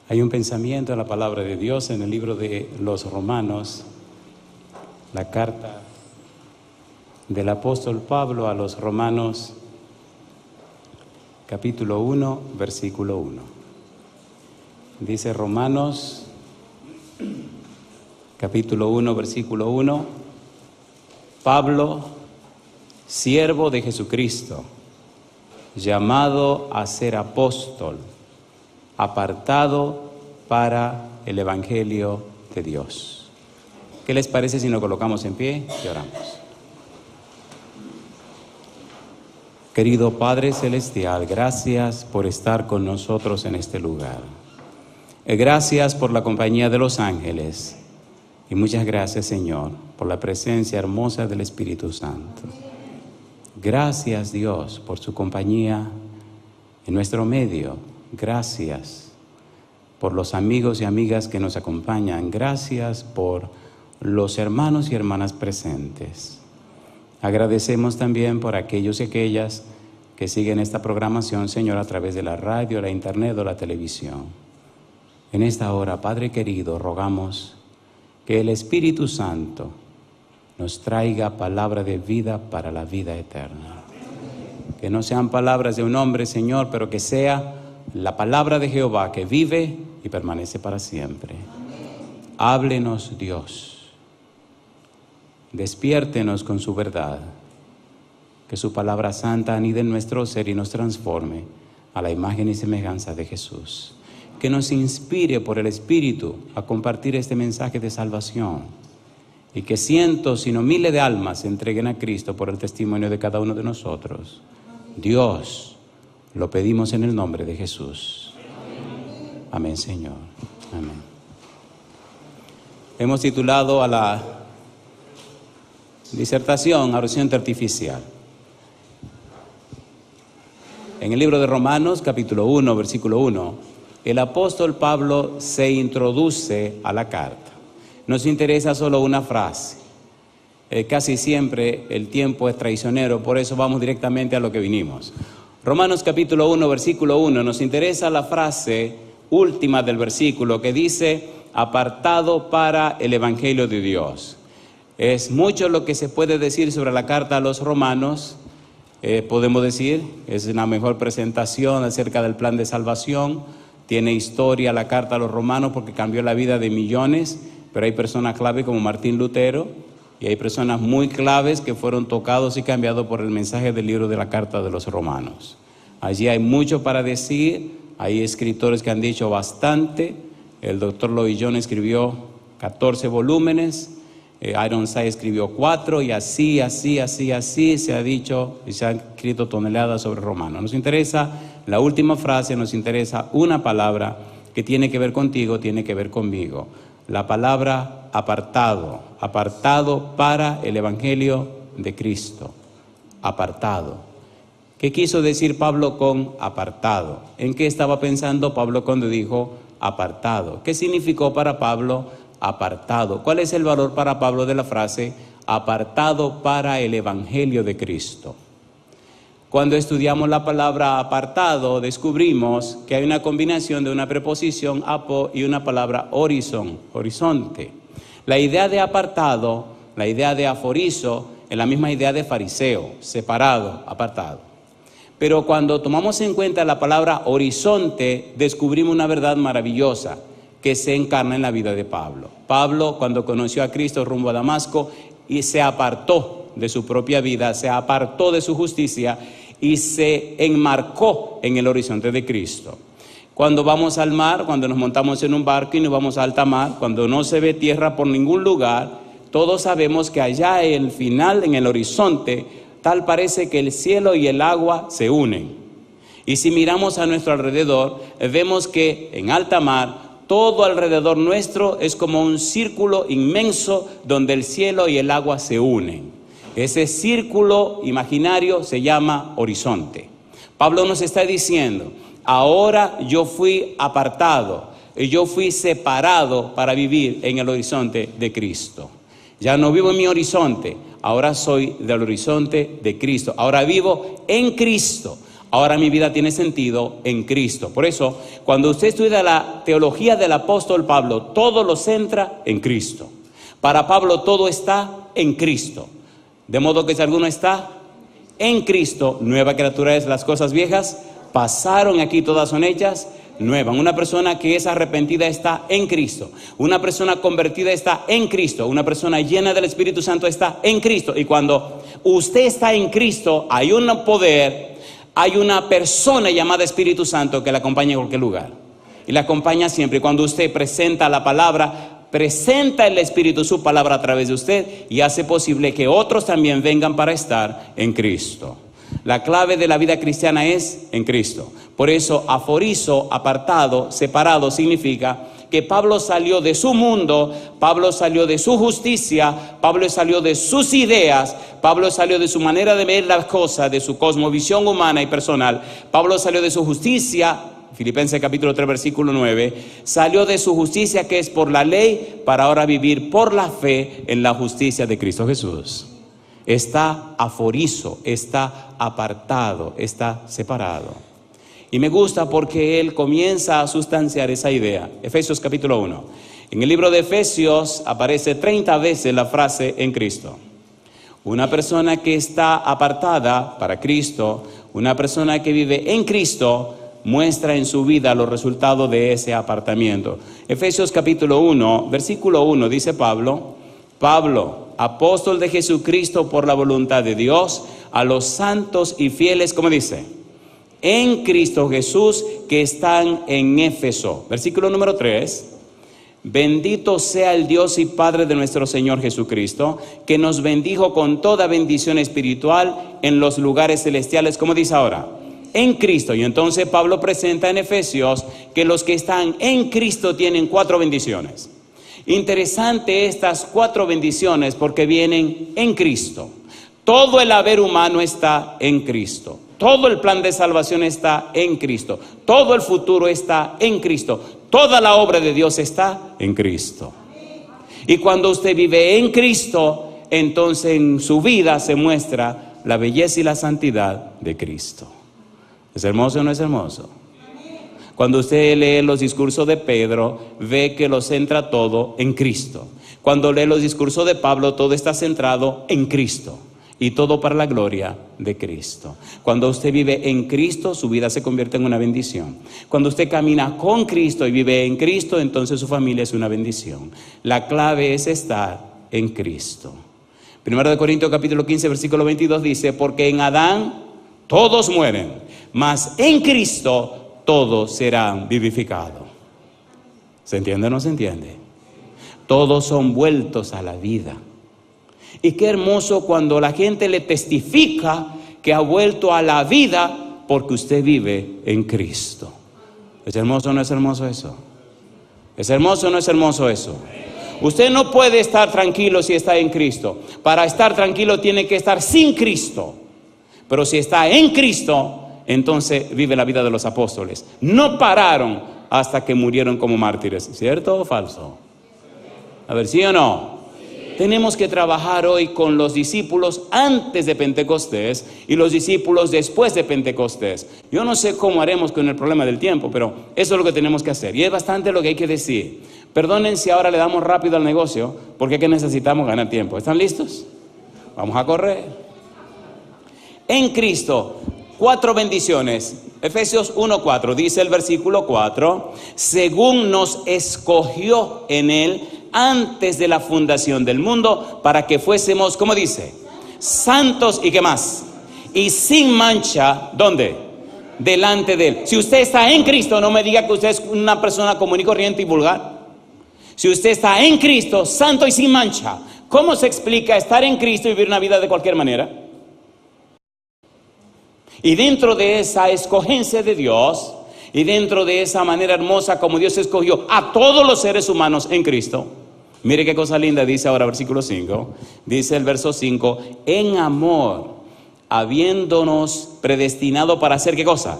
Hay un pensamiento en la palabra de Dios en el libro de los Romanos, la carta del apóstol Pablo a los Romanos, capítulo 1, versículo 1. Dice Romanos, capítulo 1, versículo 1, Pablo, siervo de Jesucristo, llamado a ser apóstol, apartado para el Evangelio de Dios. ¿Qué les parece si nos colocamos en pie y oramos? Querido Padre Celestial, gracias por estar con nosotros en este lugar. Gracias por la compañía de los ángeles. Y muchas gracias, Señor, por la presencia hermosa del Espíritu Santo. Gracias, Dios, por su compañía en nuestro medio. Gracias por los amigos y amigas que nos acompañan. Gracias por los hermanos y hermanas presentes. Agradecemos también por aquellos y aquellas que siguen esta programación, Señor, a través de la radio, la internet o la televisión. En esta hora, Padre querido, rogamos que el Espíritu Santo nos traiga palabra de vida para la vida eterna. Que no sean palabras de un hombre, Señor, pero que sea la palabra de Jehová que vive y permanece para siempre. Háblenos, Dios. Despiértenos con su verdad. Que su palabra santa anide en nuestro ser y nos transforme a la imagen y semejanza de Jesús. Que nos inspire por el Espíritu a compartir este mensaje de salvación. Y que cientos, sino miles de almas se entreguen a Cristo por el testimonio de cada uno de nosotros. Dios, lo pedimos en el nombre de Jesús. Amén, Señor. Amén. Hemos titulado a la disertación oración artificial. En el libro de Romanos, capítulo 1, versículo 1, el apóstol Pablo se introduce a la carta. Nos interesa solo una frase. Casi siempre el tiempo es traicionero, por eso vamos directamente a lo que vinimos. Romanos capítulo 1, versículo 1, nos interesa la frase última del versículo que dice, apartado para el Evangelio de Dios. Es mucho lo que se puede decir sobre la carta a los romanos. Podemos decir, es una mejor presentación acerca del plan de salvación. Tiene historia la carta a los romanos porque cambió la vida de millones, pero hay personas clave como Martín Lutero y hay personas muy claves que fueron tocados y cambiados por el mensaje del libro de la carta de los romanos. Allí hay mucho para decir, hay escritores que han dicho bastante. El doctor Lloyd Jones escribió 14 volúmenes, Ironside escribió 4 y así se ha dicho y se han escrito toneladas sobre romanos. Nos interesa la última frase, nos interesa una palabra que tiene que ver contigo, tiene que ver conmigo. La palabra apartado, apartado para el Evangelio de Cristo, apartado. ¿Qué quiso decir Pablo con apartado? ¿En qué estaba pensando Pablo cuando dijo apartado? ¿Qué significó para Pablo apartado? ¿Cuál es el valor para Pablo de la frase apartado para el Evangelio de Cristo? Cuando estudiamos la palabra apartado, descubrimos que hay una combinación de una preposición apo y una palabra horizonte. La idea de apartado, la idea de aforizo, es la misma idea de fariseo, separado, apartado. Pero cuando tomamos en cuenta la palabra horizonte, descubrimos una verdad maravillosa que se encarna en la vida de Pablo. Pablo, cuando conoció a Cristo rumbo a Damasco, y se apartó de su propia vida, se apartó de su justicia y se enmarcó en el horizonte de Cristo. Cuando vamos al mar, cuando nos montamos en un barco y nos vamos a alta mar, cuando no se ve tierra por ningún lugar, todos sabemos que allá el final, en el horizonte, tal parece que el cielo y el agua se unen. Y si miramos a nuestro alrededor, vemos que en alta mar, todo alrededor nuestro es como un círculo inmenso donde el cielo y el agua se unen. Ese círculo imaginario se llama horizonte. Pablo nos está diciendo, ahora yo fui apartado, yo fui separado para vivir en el horizonte de Cristo. Ya no vivo en mi horizonte, ahora soy del horizonte de Cristo. Ahora vivo en Cristo. Ahora mi vida tiene sentido en Cristo. Por eso, cuando usted estudia la teología del apóstol Pablo, todo lo centra en Cristo. Para Pablo todo está en Cristo. De modo que si alguno está en Cristo, nueva criatura es. Las cosas viejas pasaron, aquí todas son hechas nuevas. Una persona que es arrepentida está en Cristo. Una persona convertida está en Cristo. Una persona llena del Espíritu Santo está en Cristo. Y cuando usted está en Cristo, hay un poder, hay una persona llamada Espíritu Santo que le acompaña en cualquier lugar. Y le acompaña siempre. Y cuando usted presenta la palabra, presenta el Espíritu su palabra a través de usted y hace posible que otros también vengan para estar en Cristo. La clave de la vida cristiana es en Cristo. Por eso aforizo, apartado, separado, significa que Pablo salió de su mundo, Pablo salió de su justicia, Pablo salió de sus ideas, Pablo salió de su manera de ver las cosas, de su cosmovisión humana y personal. Pablo salió de su justicia, Filipenses capítulo 3 versículo 9, salió de su justicia que es por la ley para ahora vivir por la fe en la justicia de Cristo Jesús. Está aforizo, está apartado, está separado. Y me gusta porque él comienza a sustanciar esa idea. Efesios capítulo 1. En el libro de Efesios aparece 30 veces la frase en Cristo. Una persona que está apartada para Cristo, una persona que vive en Cristo, muestra en su vida los resultados de ese apartamiento. Efesios capítulo 1, versículo 1 dice Pablo, apóstol de Jesucristo por la voluntad de Dios, a los santos y fieles, como dice, en Cristo Jesús que están en Éfeso. Versículo número 3, bendito sea el Dios y Padre de nuestro Señor Jesucristo, que nos bendijo con toda bendición espiritual en los lugares celestiales, como dice ahora, en Cristo. Y entonces Pablo presenta en Efesios que los que están en Cristo tienen 4 bendiciones. Interesante estas 4 bendiciones porque vienen en Cristo. Todo el haber humano está en Cristo. Todo el plan de salvación está en Cristo. Todo el futuro está en Cristo. Toda la obra de Dios está en Cristo. Y cuando usted vive en Cristo, entonces en su vida se muestra la belleza y la santidad de Cristo. ¿Es hermoso o no es hermoso? Cuando usted lee los discursos de Pedro, ve que lo centra todo en Cristo. Cuando lee los discursos de Pablo, todo está centrado en Cristo. Y todo para la gloria de Cristo. Cuando usted vive en Cristo, su vida se convierte en una bendición. Cuando usted camina con Cristo y vive en Cristo, entonces su familia es una bendición. La clave es estar en Cristo. 1 Corintios capítulo 15, versículo 22 dice, porque en Adán todos mueren, mas en Cristo todos serán vivificados. ¿Se entiende o no se entiende? Todos son vueltos a la vida. Y qué hermoso cuando la gente le testifica que ha vuelto a la vida porque usted vive en Cristo. ¿Es hermoso o no es hermoso eso? ¿Es hermoso o no es hermoso eso? Usted no puede estar tranquilo si está en Cristo. Para estar tranquilo tiene que estar sin Cristo. Pero si está en Cristo, entonces vive la vida de los apóstoles. No pararon hasta que murieron como mártires. ¿Cierto o falso? A ver, ¿sí o no? Tenemos que trabajar hoy con los discípulos antes de Pentecostés y los discípulos después de Pentecostés. Yo no sé cómo haremos con el problema del tiempo, pero eso es lo que tenemos que hacer. Y es bastante lo que hay que decir. Perdonen si ahora le damos rápido al negocio, porque es que necesitamos ganar tiempo. ¿Están listos? Vamos a correr. En Cristo, 4 bendiciones. Efesios 1:4, dice el versículo 4, según nos escogió en Él antes de la fundación del mundo, para que fuésemos, ¿cómo dice? Santos y ¿qué más? Y sin mancha, ¿dónde? Delante de Él. Si usted está en Cristo, no me diga que usted es una persona común y corriente y vulgar. Si usted está en Cristo, santo y sin mancha, ¿cómo se explica estar en Cristo y vivir una vida de cualquier manera? Y dentro de esa escogencia de Dios, y dentro de esa manera hermosa como Dios escogió a todos los seres humanos en Cristo, mire qué cosa linda dice ahora versículo 5, dice el verso 5, en amor, habiéndonos predestinado para hacer ¿qué cosa?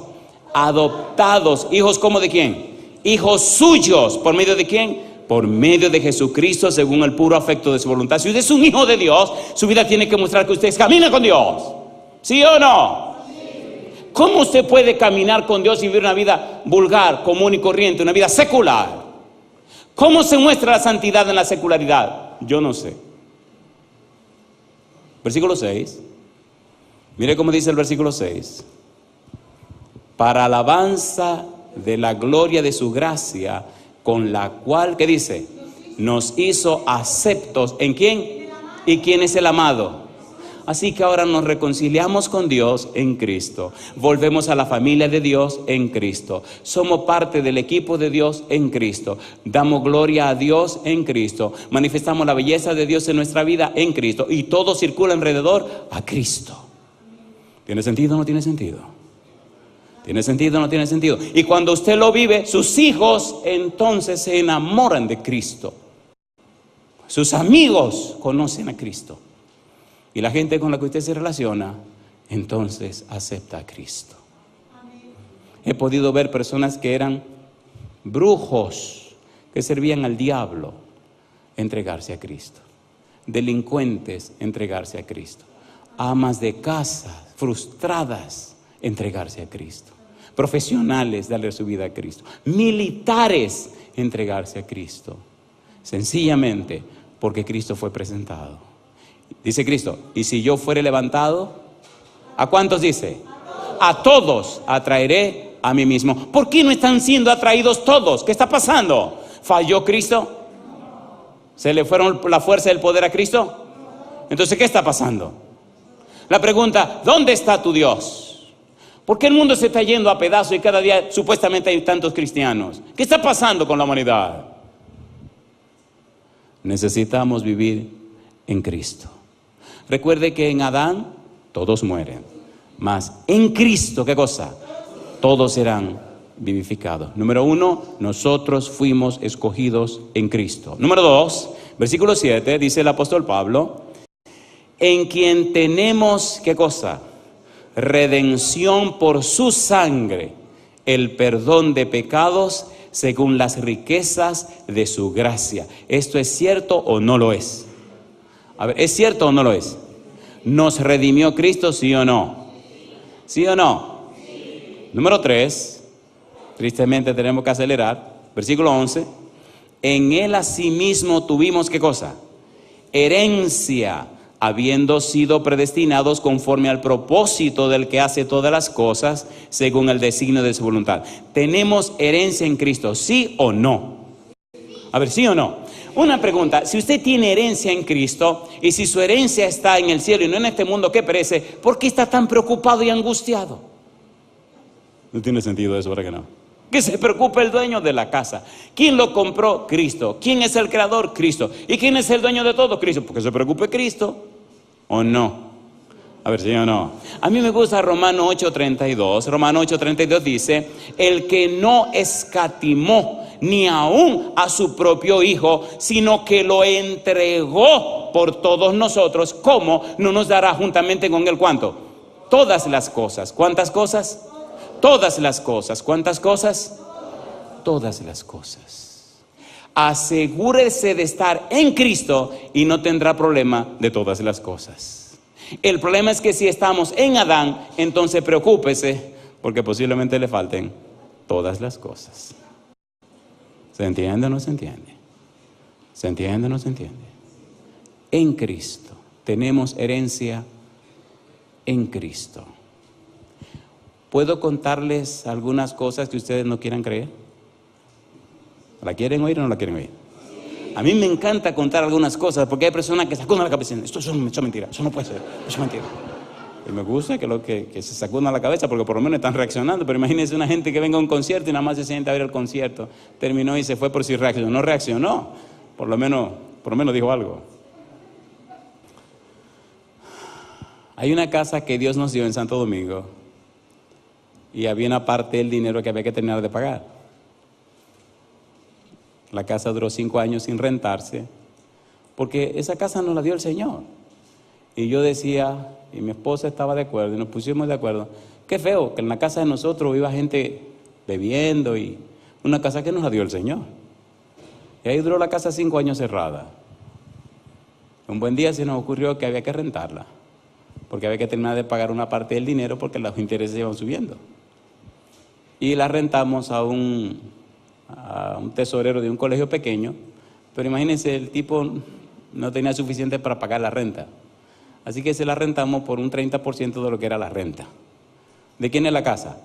Adoptados, hijos ¿como de quién? Hijos suyos, ¿por medio de quién? Por medio de Jesucristo, según el puro afecto de su voluntad. Si usted es un hijo de Dios, su vida tiene que mostrar que usted camina con Dios, ¿sí o no? ¿Cómo usted puede caminar con Dios y vivir una vida vulgar, común y corriente, una vida secular? ¿Cómo se muestra la santidad en la secularidad? Yo no sé. Versículo 6. Mire cómo dice el versículo 6. Para alabanza de la gloria de su gracia, con la cual, ¿qué dice? Nos hizo aceptos. ¿En quién? ¿Y quién es el amado? Así que ahora nos reconciliamos con Dios en Cristo. Volvemos a la familia de Dios en Cristo. Somos parte del equipo de Dios en Cristo. Damos gloria a Dios en Cristo. Manifestamos la belleza de Dios en nuestra vida en Cristo. Y todo circula alrededor a Cristo. ¿Tiene sentido o no tiene sentido? ¿Tiene sentido o no tiene sentido? Y cuando usted lo vive, sus hijos entonces se enamoran de Cristo. Sus amigos conocen a Cristo. Y la gente con la que usted se relaciona, entonces acepta a Cristo. He podido ver personas que eran brujos, que servían al diablo, entregarse a Cristo. Delincuentes, entregarse a Cristo. Amas de casa, frustradas, entregarse a Cristo. Profesionales, darle su vida a Cristo. Militares, entregarse a Cristo. Sencillamente porque Cristo fue presentado. Dice Cristo, y si yo fuere levantado, ¿a cuántos dice? A todos atraeré a mí mismo. ¿Por qué no están siendo atraídos todos? ¿Qué está pasando? ¿Falló Cristo? ¿Se le fueron la fuerza y el poder a Cristo? Entonces, ¿qué está pasando? La pregunta, ¿dónde está tu Dios? ¿Por qué el mundo se está yendo a pedazos y cada día supuestamente hay tantos cristianos? ¿Qué está pasando con la humanidad? Necesitamos vivir en Cristo. Recuerde que en Adán todos mueren, mas en Cristo, ¿qué cosa? Todos serán vivificados. Número 1, nosotros fuimos escogidos en Cristo. Número 2, versículo 7, dice el apóstol Pablo, en quien tenemos, ¿qué cosa? Redención por su sangre, el perdón de pecados según las riquezas de su gracia. ¿Esto es cierto o no lo es? A ver, ¿es cierto o no lo es? ¿Nos redimió Cristo, sí o no? ¿Sí o no? Sí. Número 3, tristemente tenemos que acelerar. Versículo 11. En él asimismo tuvimos, ¿qué cosa? Herencia, habiendo sido predestinados conforme al propósito del que hace todas las cosas, según el designio de su voluntad. ¿Tenemos herencia en Cristo, sí o no? A ver, ¿sí o no? Una pregunta, si usted tiene herencia en Cristo y si su herencia está en el cielo y no en este mundo que perece, ¿por qué está tan preocupado y angustiado? No tiene sentido eso, ¿verdad que no? Que se preocupe el dueño de la casa. ¿Quién lo compró? Cristo. ¿Quién es el creador? Cristo. ¿Y quién es el dueño de todo? Cristo. Porque se preocupe Cristo, ¿o no? A ver, ¿sí o no? A mí me gusta Romanos 8:32. Romanos 8:32 dice, el que no escatimó ni aún a su propio Hijo, sino que lo entregó por todos nosotros, ¿cómo no nos dará juntamente con él cuánto? Todas las cosas. ¿Cuántas cosas? Todas las cosas. ¿Cuántas cosas? Todas las cosas. Asegúrese de estar en Cristo y no tendrá problema de todas las cosas. El problema es que si estamos en Adán, entonces preocúpese porque posiblemente le falten todas las cosas. ¿Se entiende o no se entiende? ¿Se entiende o no se entiende? En Cristo. Tenemos herencia en Cristo. ¿Puedo contarles algunas cosas que ustedes no quieran creer? ¿La quieren oír o no la quieren oír? A mí me encanta contar algunas cosas porque hay personas que sacudan la cabeza y dicen, esto es mentira, eso no puede ser, eso es mentira. Y me gusta que se sacudan la cabeza porque por lo menos están reaccionando. Pero imagínense una gente que venga a un concierto y nada más se sienta a ver el concierto. Terminó y se fue por si reaccionó. No reaccionó. Por lo menos dijo algo. Hay una casa que Dios nos dio en Santo Domingo. Y había una parte del dinero que había que terminar de pagar. La casa duró 5 años sin rentarse. Porque esa casa nos la dio el Señor. Y yo decía, y mi esposa estaba de acuerdo, y nos pusimos de acuerdo. Qué feo que en la casa de nosotros iba gente bebiendo, y una casa que nos la dio el Señor. Y ahí duró la casa 5 años cerrada. Un buen día se nos ocurrió que había que rentarla, porque había que terminar de pagar una parte del dinero porque los intereses iban subiendo. Y la rentamos a un tesorero de un colegio pequeño, pero imagínense, el tipo no tenía suficiente para pagar la renta. Así que se la rentamos por un 30% de lo que era la renta. ¿De quién es la casa?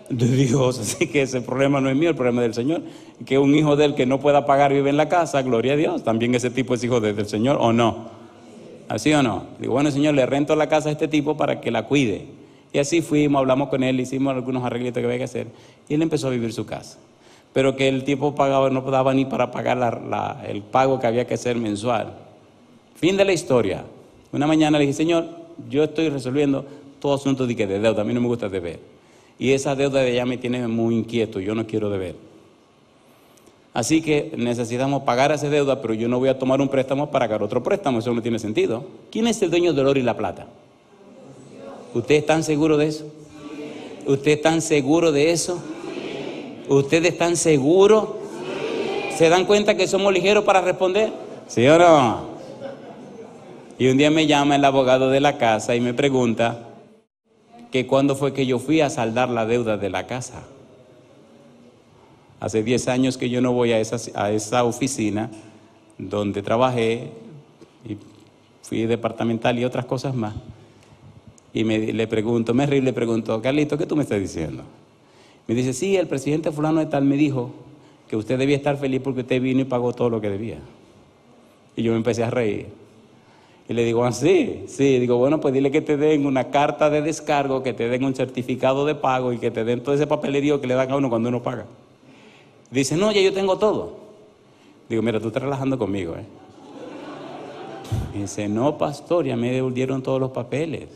De Dios. Así que ese problema no es mío, el problema es del Señor. Que un hijo de él que no pueda pagar vive en la casa, gloria a Dios. También ese tipo es hijo del Señor, ¿o no? ¿Así o no? Digo, bueno, Señor, le rento la casa a este tipo para que la cuide. Y así fuimos, hablamos con él, hicimos algunos arreglitos que había que hacer. Y él empezó a vivir su casa. Pero que el tipo pagaba, no daba ni para pagar el pago que había que hacer mensual. Fin de la historia. Una mañana le dije, Señor, yo estoy resolviendo todo asunto de deuda, a mí no me gusta deber. Y esa deuda de allá me tiene muy inquieto, yo no quiero deber. Así que necesitamos pagar esa deuda, pero yo no voy a tomar un préstamo para pagar otro préstamo, eso no tiene sentido. ¿Quién es el dueño del oro y la plata? ¿Ustedes están seguros de eso? ¿Ustedes están seguros de eso? ¿Ustedes están seguros? ¿Se dan cuenta que somos ligeros para responder? ¿Sí o no? Y un día me llama el abogado de la casa y me pregunta que cuándo fue que yo fui a saldar la deuda de la casa. Hace 10 años que yo no voy a esa oficina donde trabajé y fui departamental y otras cosas más. Y le pregunto, Carlito, ¿qué tú me estás diciendo? Me dice, sí, el presidente fulano de tal me dijo que usted debía estar feliz porque usted vino y pagó todo lo que debía. Y yo me empecé a reír. Y le digo, sí. Digo, bueno, pues dile que te den una carta de descargo, que te den un certificado de pago y que te den todo ese papelerío que le dan a uno cuando uno paga. Dice, no, ya yo tengo todo. Digo, mira, tú estás relajando conmigo, Y dice, no, pastor, ya me devolvieron todos los papeles.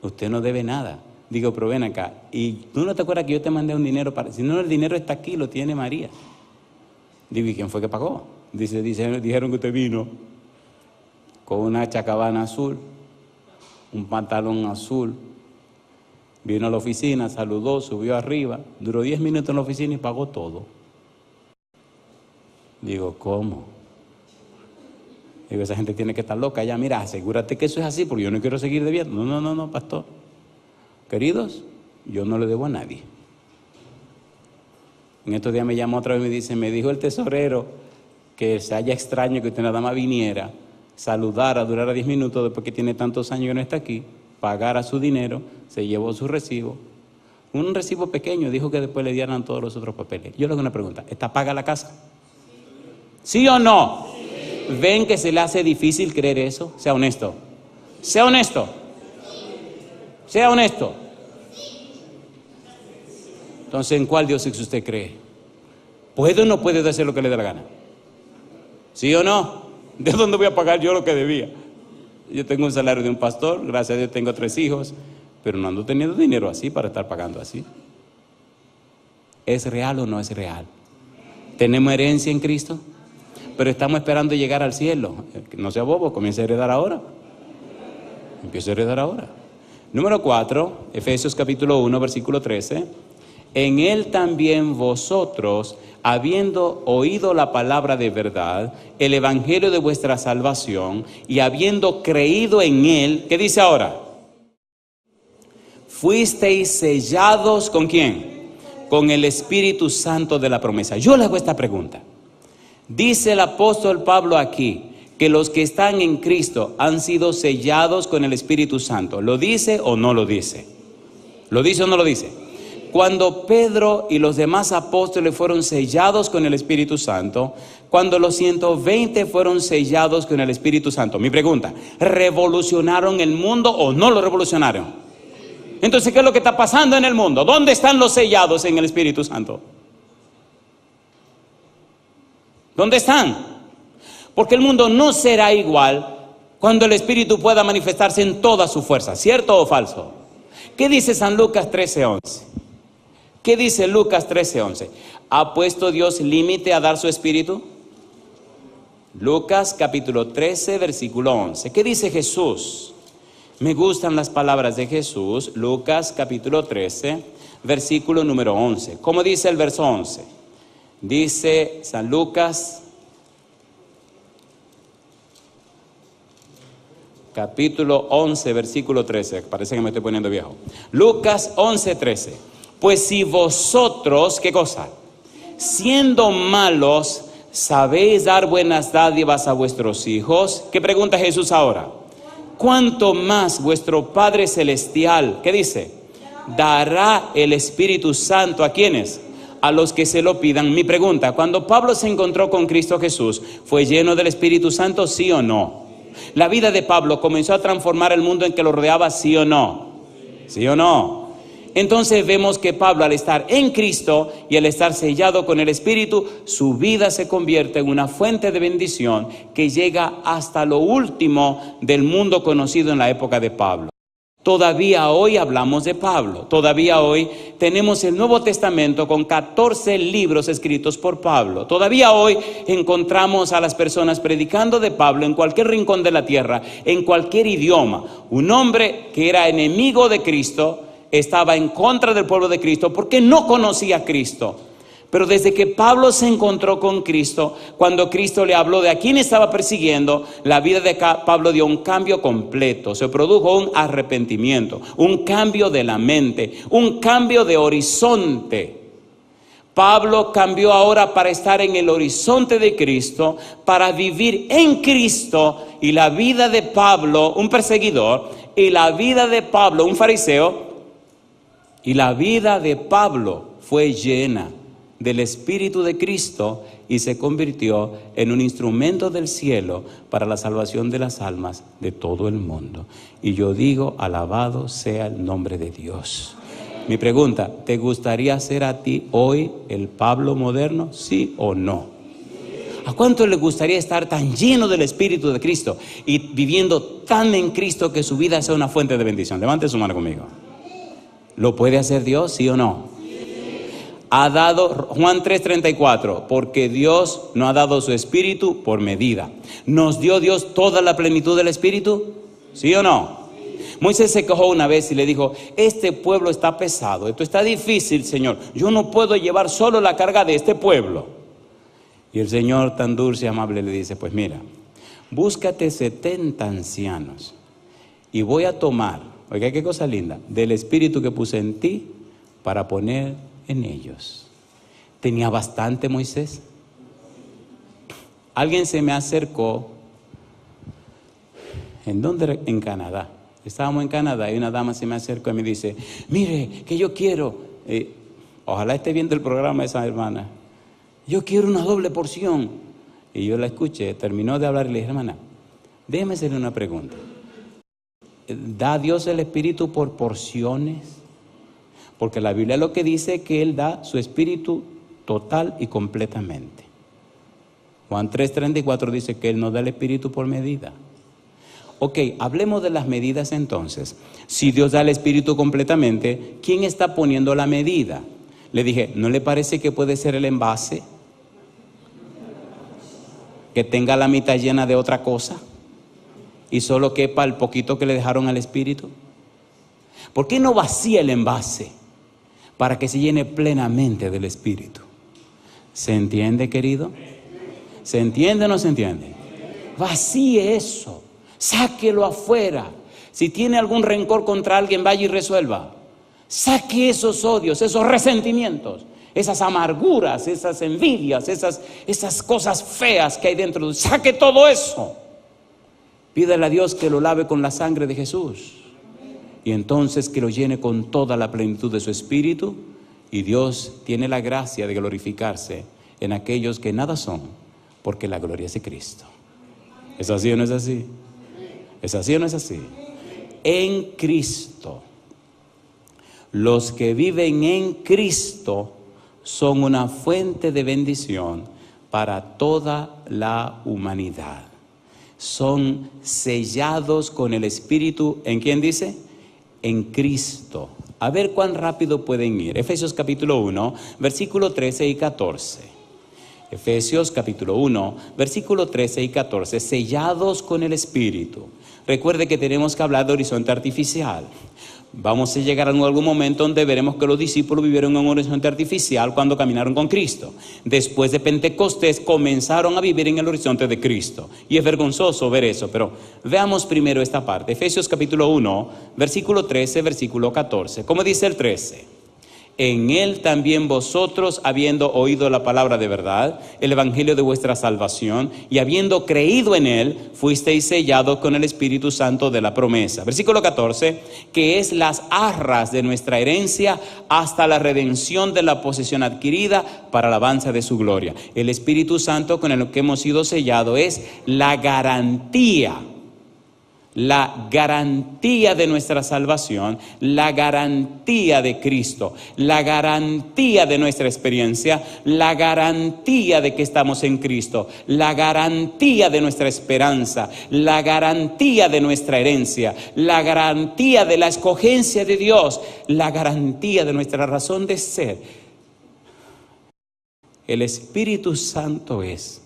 Usted no debe nada. Digo, pero ven acá. ¿Y tú no te acuerdas que yo te mandé un dinero para...? Si no, el dinero está aquí, lo tiene María. Digo, ¿y quién fue que pagó? Dijeron que usted vino con una chacabana azul, un pantalón azul, vino a la oficina, saludó, subió arriba, duró 10 minutos en la oficina y pagó todo. Digo, ¿cómo? Digo, esa gente tiene que estar loca. Ya, mira, asegúrate que eso es así, porque yo no quiero seguir debiendo. No, pastor. Queridos, yo no le debo a nadie. En estos días me llamó otra vez y me dice, me dijo el tesorero que se haya extraño que usted nada más viniera, saludara, durara 10 minutos después que tiene tantos años que no está aquí, pagara su dinero, se llevó su recibo. Un recibo pequeño, dijo que después le dieran todos los otros papeles. Yo le hago una pregunta, ¿está paga la casa? ¿Sí o no? Sí. ¿Ven que se le hace difícil creer eso? Sea honesto. Sea honesto. Sea honesto. Entonces, ¿en cuál Dios es que usted cree? ¿Puede o no puede hacer lo que le dé la gana? ¿Sí o no? ¿De dónde voy a pagar yo lo que debía? Yo tengo un salario de un pastor, gracias a Dios tengo 3 hijos, pero no ando teniendo dinero así para estar pagando así. ¿Es real o no es real? ¿Tenemos herencia en Cristo? Pero estamos esperando llegar al cielo. No sea bobo, comienza a heredar ahora. Empieza a heredar ahora. Número 4, Efesios capítulo 1, versículo 13. En él también vosotros, habiendo oído la palabra de verdad, el evangelio de vuestra salvación, y habiendo creído en él, ¿qué dice ahora? Fuisteis sellados, ¿con quién? Con el Espíritu Santo de la promesa. Yo le hago esta pregunta. Dice el apóstol Pablo aquí que los que están en Cristo han sido sellados con el Espíritu Santo. ¿Lo dice o no lo dice? ¿Lo dice o no lo dice? Cuando Pedro y los demás apóstoles fueron sellados con el Espíritu Santo, cuando los 120 fueron sellados con el Espíritu Santo, mi pregunta, ¿revolucionaron el mundo o no lo revolucionaron? Entonces, ¿qué es lo que está pasando en el mundo? ¿Dónde están los sellados en el Espíritu Santo? ¿Dónde están? Porque el mundo no será igual cuando el Espíritu pueda manifestarse en toda su fuerza, ¿cierto o falso? ¿Qué dice San Lucas 13:11? ¿Qué dice Lucas 13:11? ¿Ha puesto Dios límite a dar su Espíritu? Lucas capítulo 13, versículo 11. ¿Qué dice Jesús? Me gustan las palabras de Jesús. Lucas capítulo 13, versículo número 11. ¿Cómo dice el verso 11? Dice San Lucas capítulo 11, versículo 13. Parece que me estoy poniendo viejo. Lucas 11, 13. Pues si vosotros, ¿qué cosa? Siendo malos, sabéis dar buenas dádivas a vuestros hijos. ¿Qué pregunta Jesús ahora? ¿Cuánto más vuestro Padre Celestial, qué dice? Dará el Espíritu Santo, ¿a quiénes? A los que se lo pidan. Mi pregunta, cuando Pablo se encontró con Cristo Jesús, ¿fue lleno del Espíritu Santo, sí o no? ¿La vida de Pablo comenzó a transformar el mundo en que lo rodeaba, sí o no? ¿Sí o no? Entonces vemos que Pablo, al estar en Cristo y al estar sellado con el Espíritu, su vida se convierte en una fuente de bendición que llega hasta lo último del mundo conocido en la época de Pablo. Todavía hoy hablamos de Pablo, todavía hoy tenemos el Nuevo Testamento con 14 libros escritos por Pablo. Todavía hoy encontramos a las personas predicando de Pablo en cualquier rincón de la tierra, en cualquier idioma. Un hombre que era enemigo de Cristo, estaba en contra del pueblo de Cristo porque no conocía a Cristo. Pero desde que Pablo se encontró con Cristo, cuando Cristo le habló de a quién estaba persiguiendo, la vida de Pablo dio un cambio completo. Se produjo un arrepentimiento, un cambio de la mente, un cambio de horizonte. Pablo cambió ahora para estar en el horizonte de Cristo, para vivir en Cristo. Y la vida de Pablo, un perseguidor, y la vida de Pablo, un fariseo, y la vida de Pablo fue llena del Espíritu de Cristo y se convirtió en un instrumento del cielo para la salvación de las almas de todo el mundo. Y yo digo, alabado sea el nombre de Dios. Mi pregunta, ¿te gustaría ser a ti hoy el Pablo moderno? ¿Sí o no? ¿A cuánto le gustaría estar tan lleno del Espíritu de Cristo y viviendo tan en Cristo que su vida sea una fuente de bendición? Levante su mano conmigo. ¿Lo puede hacer Dios, sí o no? Ha dado, Juan 3:34, porque Dios no ha dado su Espíritu por medida. ¿Nos dio Dios toda la plenitud del Espíritu? ¿Sí o no? Moisés se quejó una vez y le dijo, este pueblo está pesado, esto está difícil, Señor. Yo no puedo llevar solo la carga de este pueblo. Y el Señor, tan dulce y amable, le dice, pues mira, búscate 70 ancianos y voy a tomar, oiga qué cosa linda, del Espíritu que puse en ti para poner en ellos. ¿Tenía bastante Moisés? Alguien se me acercó, ¿en dónde? En Canadá. Estábamos en Canadá y una dama se me acercó y me dice, mire, que yo quiero, ojalá esté viendo el programa esa hermana, yo quiero una doble porción. Y yo la escuché, terminó de hablar y le dije, hermana, déjeme hacerle una pregunta. ¿Da Dios el Espíritu por porciones? Porque la Biblia lo que dice es que Él da su Espíritu total y completamente. Juan 3:34 dice que Él no da el Espíritu por medida. Ok, hablemos de las medidas entonces. Si Dios da el Espíritu completamente, ¿quién está poniendo la medida? Le dije, ¿no le parece que puede ser el envase? Que tenga la mitad llena de otra cosa y solo quepa el poquito que le dejaron al Espíritu. ¿Por qué no vacía el envase para que se llene plenamente del Espíritu? ¿Se entiende, querido? ¿Se entiende o no se entiende? Vacíe eso, sáquelo afuera. Si tiene algún rencor contra alguien, vaya y resuelva. Saque esos odios, esos resentimientos, esas amarguras, esas envidias, esas cosas feas que hay dentro. Saque todo eso. Pídale a Dios que lo lave con la sangre de Jesús. Y entonces que lo llene con toda la plenitud de su Espíritu. Y Dios tiene la gracia de glorificarse en aquellos que nada son, porque la gloria es de Cristo. ¿Es así o no es así? ¿Es así o no es así? En Cristo. Los que viven en Cristo son una fuente de bendición para toda la humanidad. Son sellados con el Espíritu, ¿en quién dice? En Cristo. A ver cuán rápido pueden ir. Efesios capítulo 1, versículo 13 y 14. Efesios capítulo 1, versículo 13 y 14. Sellados con el Espíritu. Recuerde que tenemos que hablar de horizonte artificial. Vamos a llegar en algún momento donde veremos que los discípulos vivieron en un horizonte artificial cuando caminaron con Cristo. Después de Pentecostés comenzaron a vivir en el horizonte de Cristo. Y es vergonzoso ver eso, pero veamos primero esta parte. Efesios capítulo 1, versículo 13, versículo 14. ¿Cómo dice el 13? En él también vosotros, habiendo oído la palabra de verdad, el evangelio de vuestra salvación, y habiendo creído en él, fuisteis sellados con el Espíritu Santo de la promesa. Versículo 14, que es las arras de nuestra herencia hasta la redención de la posesión adquirida para alabanza de su gloria. El Espíritu Santo con el que hemos sido sellados es la garantía de nuestra salvación, la garantía de Cristo, la garantía de nuestra experiencia, la garantía de que estamos en Cristo, la garantía de nuestra esperanza, la garantía de nuestra herencia, la garantía de la escogencia de Dios, la garantía de nuestra razón de ser. El Espíritu Santo es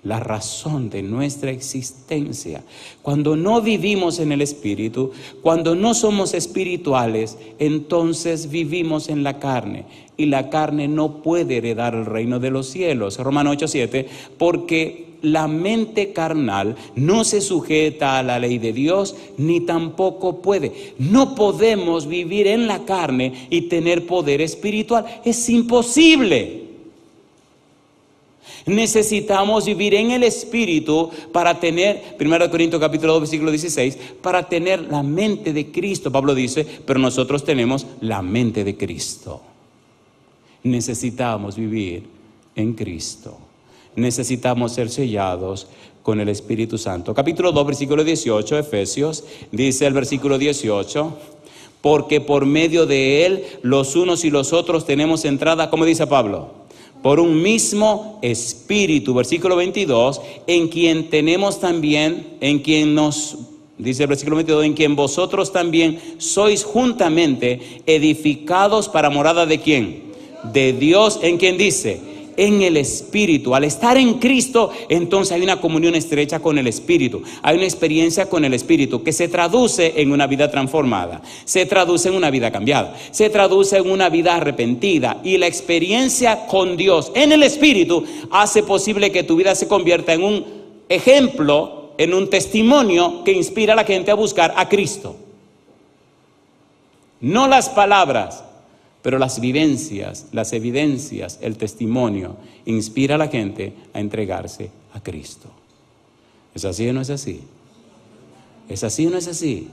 la razón de nuestra existencia. Cuando no vivimos en el Espíritu, cuando no somos espirituales, entonces vivimos en la carne, y la carne no puede heredar el reino de los cielos. Romanos 8:7, porque la mente carnal no se sujeta a la ley de Dios, ni tampoco puede. No podemos vivir en la carne y tener poder espiritual. Es imposible. Necesitamos vivir en el Espíritu para tener, 1 Corintios capítulo 2, versículo 16, para tener la mente de Cristo. Pablo dice, pero nosotros tenemos la mente de Cristo. Necesitamos vivir en Cristo. Necesitamos ser sellados con el Espíritu Santo. Capítulo 2, versículo 18, Efesios, dice el versículo 18, porque por medio de Él los unos y los otros tenemos entrada, como dice Pablo, por un mismo Espíritu. Versículo 22, en quien tenemos también, en quien nos, dice el versículo 22, en quien vosotros también sois juntamente edificados para morada ¿de quién? De Dios, en quien dice, en el Espíritu. Al estar en Cristo, entonces hay una comunión estrecha con el Espíritu. Hay una experiencia con el Espíritu que se traduce en una vida transformada, se traduce en una vida cambiada, se traduce en una vida arrepentida. Y la experiencia con Dios en el Espíritu hace posible que tu vida se convierta en un ejemplo, en un testimonio que inspira a la gente a buscar a Cristo. No las palabras, pero las vivencias, las evidencias, el testimonio inspira a la gente a entregarse a Cristo. ¿Es así o no es así? ¿Es así o no es así?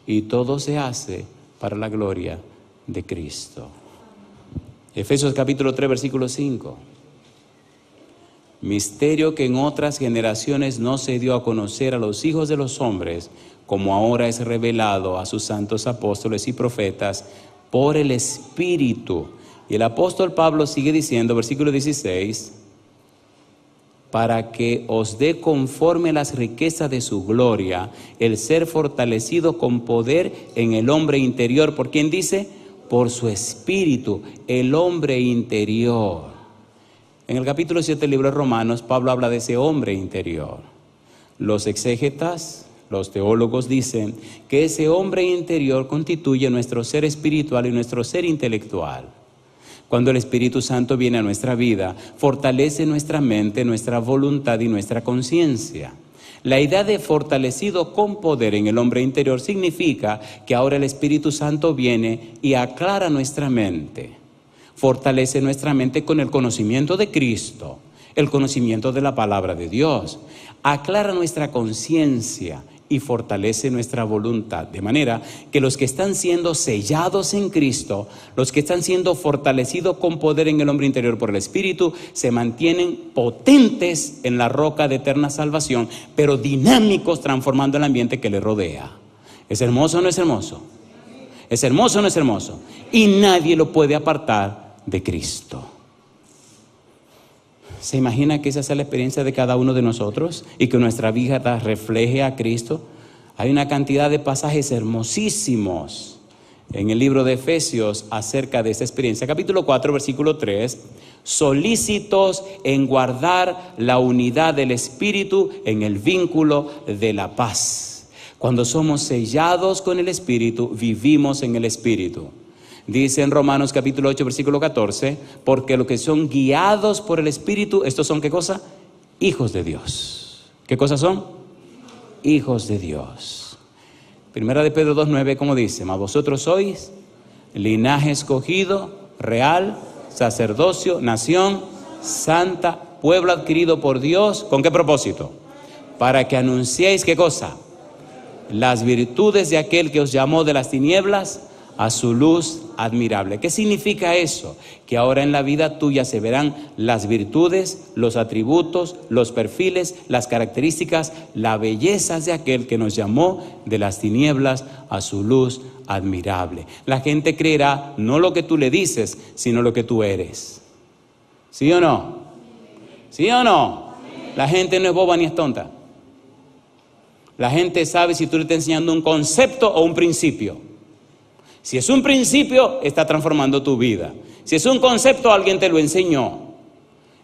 Y todo se hace para la gloria de Cristo. Efesios capítulo 3, versículo 5. Misterio que en otras generaciones no se dio a conocer a los hijos de los hombres, como ahora es revelado a sus santos apóstoles y profetas, por el Espíritu. Y el apóstol Pablo sigue diciendo, versículo 16, para que os dé conforme las riquezas de su gloria, el ser fortalecido con poder en el hombre interior. ¿Por quién dice? Por su Espíritu, el hombre interior. En el capítulo 7 del libro de Romanos, Pablo habla de ese hombre interior. Los exégetas, los teólogos dicen que ese hombre interior constituye nuestro ser espiritual y nuestro ser intelectual. Cuando el Espíritu Santo viene a nuestra vida, fortalece nuestra mente, nuestra voluntad y nuestra conciencia. La idea de fortalecido con poder en el hombre interior significa que ahora el Espíritu Santo viene y aclara nuestra mente. Fortalece nuestra mente con el conocimiento de Cristo, el conocimiento de la palabra de Dios. Aclara nuestra conciencia y fortalece nuestra voluntad, de manera que los que están siendo sellados en Cristo, los que están siendo fortalecidos con poder en el hombre interior por el Espíritu, se mantienen potentes en la roca de eterna salvación, pero dinámicos transformando el ambiente que les rodea. ¿Es hermoso o no es hermoso? ¿Es hermoso o no es hermoso? Y nadie lo puede apartar de Cristo. ¿Se imagina que esa sea la experiencia de cada uno de nosotros y que nuestra vida refleje a Cristo? Hay una cantidad de pasajes hermosísimos en el libro de Efesios acerca de esta experiencia. Capítulo 4, versículo 3, solícitos en guardar la unidad del Espíritu en el vínculo de la paz. Cuando somos sellados con el Espíritu, vivimos en el Espíritu. Dice en Romanos capítulo 8, versículo 14, porque los que son guiados por el Espíritu, ¿estos son qué cosa? Hijos de Dios. ¿Qué cosas son? Hijos de Dios. Primera de Pedro 2:9, ¿cómo dice? Mas vosotros sois linaje escogido, real, sacerdocio, nación santa, pueblo adquirido por Dios. ¿Con qué propósito? Para que anunciéis, ¿qué cosa? Las virtudes de aquel que os llamó de las tinieblas a su luz admirable. ¿Qué significa eso? Que ahora en la vida tuya se verán las virtudes, los atributos, los perfiles, las características, las bellezas de aquel que nos llamó de las tinieblas a su luz admirable. La gente creerá no lo que tú le dices, sino lo que tú eres. ¿Sí o no? ¿Sí o no? La gente no es boba ni es tonta. La gente sabe si tú le estás enseñando un concepto o un principio. Si es un principio, está transformando tu vida. Si es un concepto, alguien te lo enseñó.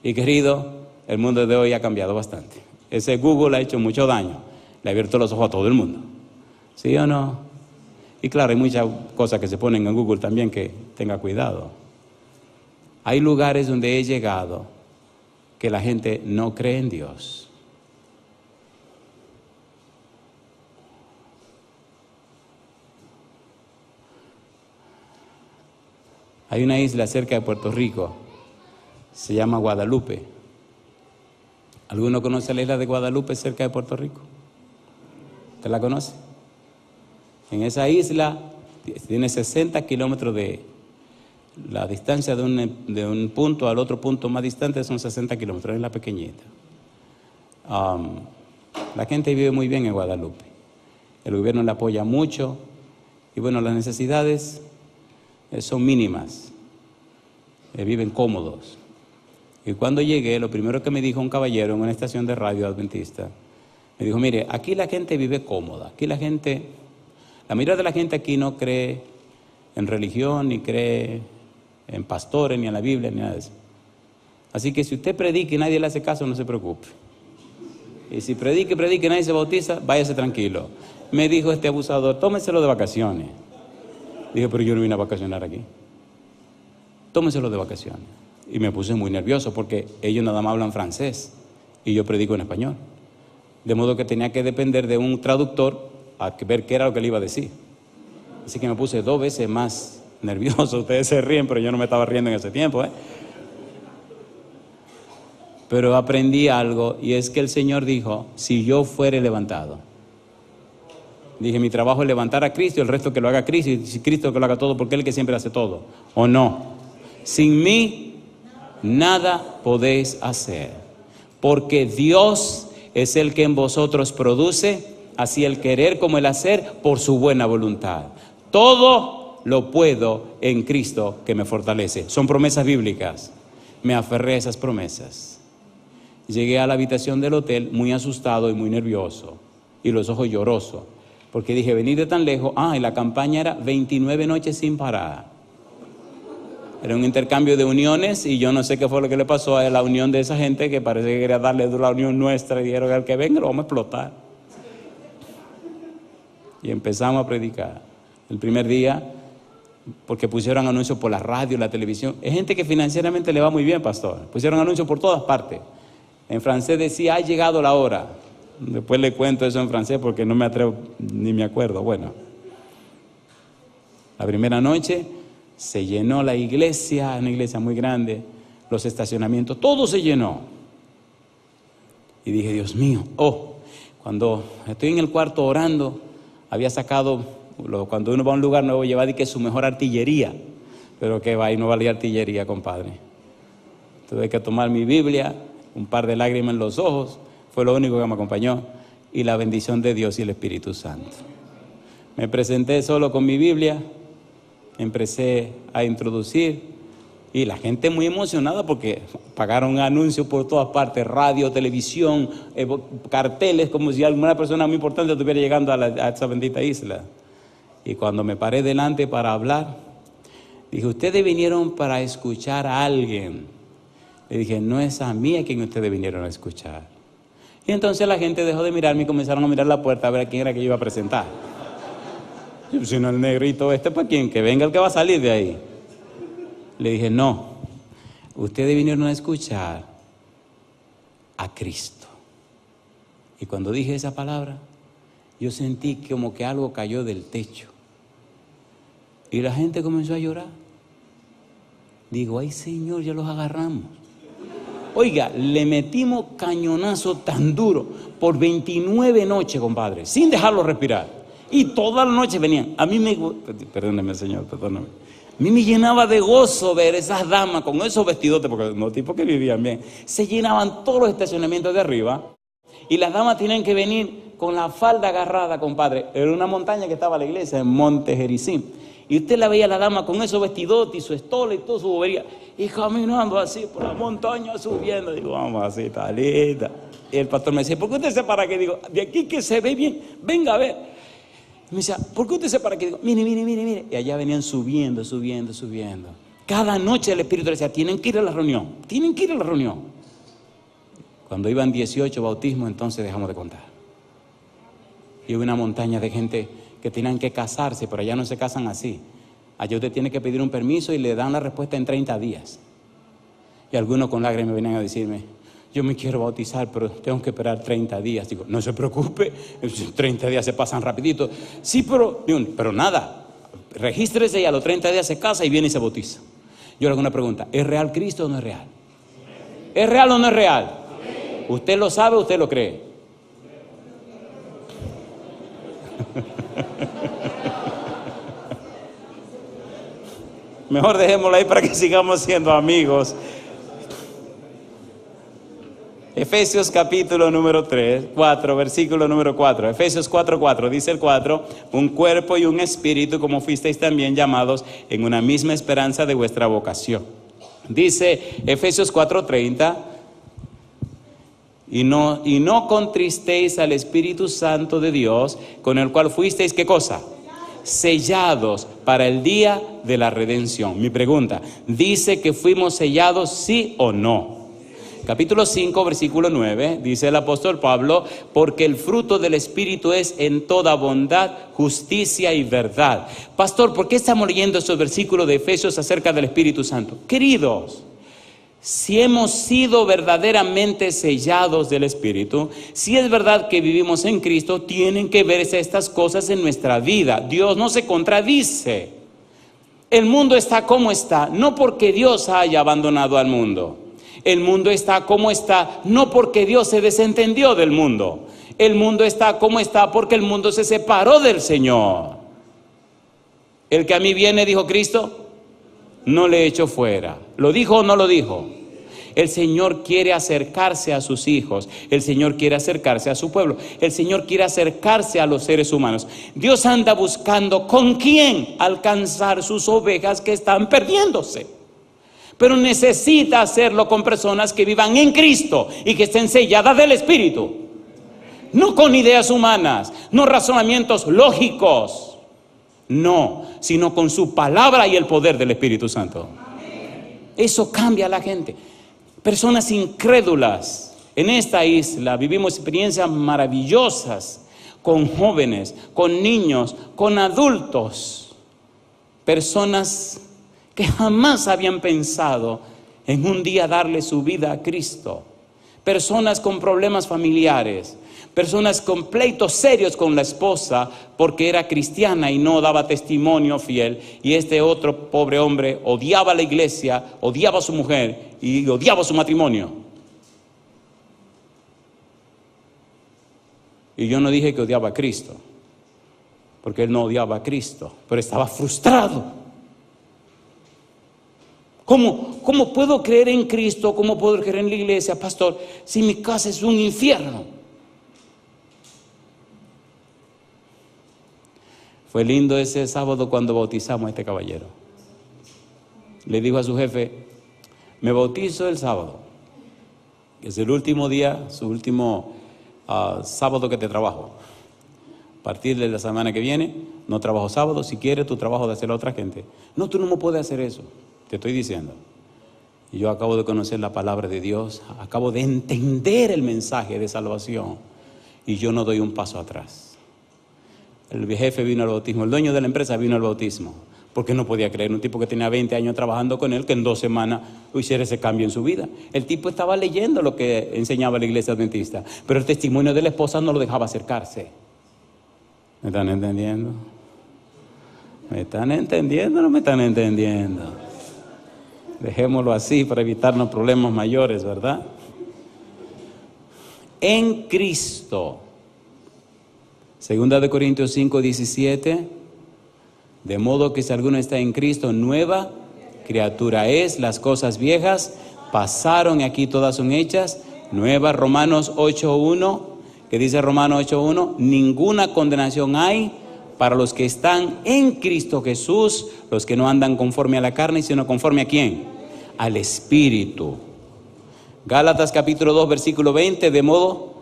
Y querido, el mundo de hoy ha cambiado bastante. Ese Google ha hecho mucho daño. Le ha abierto los ojos a todo el mundo. ¿Sí o no? Y claro, hay muchas cosas que se ponen en Google también que tenga cuidado. Hay lugares donde he llegado que la gente no cree en Dios. Hay una isla cerca de Puerto Rico, se llama Guadalupe. ¿Alguno conoce la isla de Guadalupe cerca de Puerto Rico? ¿Usted la conoce? En esa isla tiene 60 kilómetros de la distancia de un punto al otro punto más distante, son 60 kilómetros, es la pequeñita. La gente vive muy bien en Guadalupe. El gobierno le apoya mucho y bueno, las necesidades son mínimas, viven cómodos. Y cuando llegué, lo primero que me dijo un caballero en una estación de radio adventista, me dijo, mire, aquí la gente vive cómoda, aquí la mayoría de la gente aquí no cree en religión, ni cree en pastores, ni en la Biblia, ni nada de eso. Así que si usted predica y nadie le hace caso, no se preocupe. Y si predica y nadie se bautiza, váyase tranquilo. Me dijo este abusador, tómeselo de vacaciones. Dije, pero yo no vine a vacacionar aquí. Tómeselo de vacaciones. Y me puse muy nervioso porque ellos nada más hablan francés y yo predico en español. De modo que tenía que depender de un traductor a ver qué era lo que le iba a decir. Así que me puse 2 veces más nervioso. Ustedes se ríen, pero yo no me estaba riendo en ese tiempo, Pero aprendí algo, y es que el Señor dijo, si yo fuere levantado. Dije, mi trabajo es levantar a Cristo y el resto que lo haga Cristo, y si Cristo que lo haga todo, porque Él es el que siempre hace todo, ¿o no? Sin mí, nada podéis hacer, porque Dios es el que en vosotros produce, así el querer como el hacer, por su buena voluntad. Todo lo puedo en Cristo que me fortalece. Son promesas bíblicas. Me aferré a esas promesas. Llegué a la habitación del hotel muy asustado y muy nervioso, y los ojos llorosos. Porque dije, venir de tan lejos, y la campaña era 29 noches sin parar. Era un intercambio de uniones y yo no sé qué fue lo que le pasó a la unión de esa gente que parece que quería darle la unión nuestra y dijeron, al que venga lo vamos a explotar. Y empezamos a predicar. El primer día, porque pusieron anuncios por la radio, la televisión. Es gente que financieramente le va muy bien, pastor. Pusieron anuncios por todas partes. En francés decía, ha llegado la hora. Después le cuento eso en francés porque no me atrevo, ni me acuerdo. Bueno, la primera noche se llenó la iglesia, una iglesia muy grande, los estacionamientos, todo se llenó. Y dije, Dios mío, cuando estoy en el cuarto orando, había sacado, cuando uno va a un lugar nuevo, lleva su mejor artillería, pero que va y no valía artillería, compadre. Tuve que tomar mi Biblia, un par de lágrimas en los ojos. Fue lo único que me acompañó, y la bendición de Dios y el Espíritu Santo. Me presenté solo con mi Biblia, empecé a introducir, y la gente muy emocionada porque pagaron anuncios por todas partes, radio, televisión, carteles, como si alguna persona muy importante estuviera llegando a esa bendita isla. Y cuando me paré delante para hablar, dije, ustedes vinieron para escuchar a alguien. Le dije, no es a mí a quien ustedes vinieron a escuchar. Y entonces la gente dejó de mirarme y comenzaron a mirar la puerta a ver a quién era que yo iba a presentar. Yo, si no el negrito ¿para quién? Que venga el que va a salir de ahí. Le dije, no, ustedes vinieron a escuchar a Cristo. Y cuando dije esa palabra, yo sentí como que algo cayó del techo. Y la gente comenzó a llorar. Digo, ay Señor, ya los agarramos. Oiga, le metimos cañonazo tan duro por 29 noches, compadre, sin dejarlo respirar. Y toda la noche venían. A mí perdóneme Señor, perdóname. A mí me llenaba de gozo ver esas damas con esos vestidotes, porque no tipos que vivían bien. Se llenaban todos los estacionamientos de arriba. Y las damas tenían que venir con la falda agarrada, compadre. Era una montaña que estaba la iglesia, en Monte Jericín. Y usted la veía a la dama con esos vestidotes y su estola y toda su bobería. Y caminando así por la montaña, subiendo. Digo, vamos así, talita. Y el pastor me decía, ¿por qué usted se para aquí? Digo, de aquí que se ve bien, venga a ver. Y me decía, ¿por qué usted se para aquí? Digo, mire. Y allá venían subiendo. Cada noche el Espíritu decía, tienen que ir a la reunión. Cuando iban 18 bautismos, entonces dejamos de contar. Y hubo una montaña de gente que tenían que casarse, pero allá no se casan así. Allá usted tiene que pedir un permiso y le dan la respuesta en 30 días. Y algunos con lágrimas venían a decirme, yo me quiero bautizar, pero tengo que esperar 30 días. Digo, no se preocupe, 30 días se pasan rapidito. Sí, pero nada, regístrese y a los 30 días se casa y viene y se bautiza. Yo le hago una pregunta, ¿es real Cristo o no es real? ¿Es real o no es real? ¿Usted lo sabe o usted lo cree? Mejor dejémoslo ahí para que sigamos siendo amigos. Efesios capítulo número 4, versículo número 4. Efesios 4:4, dice el 4, un cuerpo y un espíritu, como fuisteis también llamados en una misma esperanza de vuestra vocación. Dice Efesios 4:30, y no contristéis al Espíritu Santo de Dios, con el cual fuisteis, ¿qué cosa? Sellados para el día de la redención. Mi pregunta, ¿dice que fuimos sellados, sí o no? Capítulo 5, versículo 9, dice el apóstol Pablo, porque el fruto del Espíritu es en toda bondad, justicia y verdad. Pastor, ¿por qué estamos leyendo estos versículos de Efesios acerca del Espíritu Santo? Queridos, si hemos sido verdaderamente sellados del Espíritu, si es verdad que vivimos en Cristo, tienen que verse estas cosas en nuestra vida. Dios no se contradice. El mundo está como está, no porque Dios haya abandonado al mundo. El mundo está como está, no porque Dios se desentendió del mundo. El mundo está como está porque el mundo se separó del Señor. El que a mí viene, dijo Cristo, no le echo fuera. ¿Lo dijo o no lo dijo? El Señor quiere acercarse a sus hijos. El Señor quiere acercarse a su pueblo. El Señor quiere acercarse a los seres humanos. Dios anda buscando con quién alcanzar sus ovejas que están perdiéndose. Pero necesita hacerlo con personas que vivan en Cristo y que estén selladas del Espíritu. No con ideas humanas, no razonamientos lógicos. No, sino con su palabra y el poder del Espíritu Santo. Eso cambia a la gente. Personas incrédulas. En esta isla vivimos experiencias maravillosas con jóvenes, con niños, con adultos. Personas que jamás habían pensado en un día darle su vida a Cristo. Personas con problemas familiares, personas con pleitos serios con la esposa porque era cristiana y no daba testimonio fiel, y este otro pobre hombre odiaba a la iglesia, odiaba a su mujer y odiaba su matrimonio. Y yo no dije que odiaba a Cristo, porque él no odiaba a Cristo, pero estaba frustrado. ¿Cómo puedo creer en Cristo? ¿Cómo puedo creer en la iglesia, pastor, si mi casa es un infierno? Fue lindo ese sábado cuando bautizamos a este caballero. Le dijo a su jefe, me bautizo el sábado. Es el último día, su último sábado que te trabajo. A partir de la semana que viene, no trabajo sábado. Si quieres, tu trabajo de hacer a otra gente. No, tú no me puedes hacer eso. Te estoy diciendo. Y yo acabo de conocer la palabra de Dios, acabo de entender el mensaje de salvación y yo no doy un paso atrás. El jefe vino al bautismo, el dueño de la empresa vino al bautismo, porque no podía creer, un tipo que tenía 20 años trabajando con él, que en 2 semanas hiciera ese cambio en su vida. El tipo estaba leyendo lo que enseñaba la iglesia adventista, pero el testimonio de la esposa no lo dejaba acercarse. ¿Me están entendiendo? ¿Me están entendiendo o no me están entendiendo? Dejémoslo así para evitarnos problemas mayores, ¿verdad? En Cristo. 2 Corintios 5:17. De modo que si alguno está en Cristo, nueva criatura es. Las cosas viejas pasaron y aquí todas son hechas nuevas. Romanos 8:1. ¿Qué dice Romanos 8:1? Ninguna condenación hay para los que están en Cristo Jesús, los que no andan conforme a la carne, sino conforme a ¿quién? Al Espíritu. Gálatas capítulo 2, versículo 20, de modo,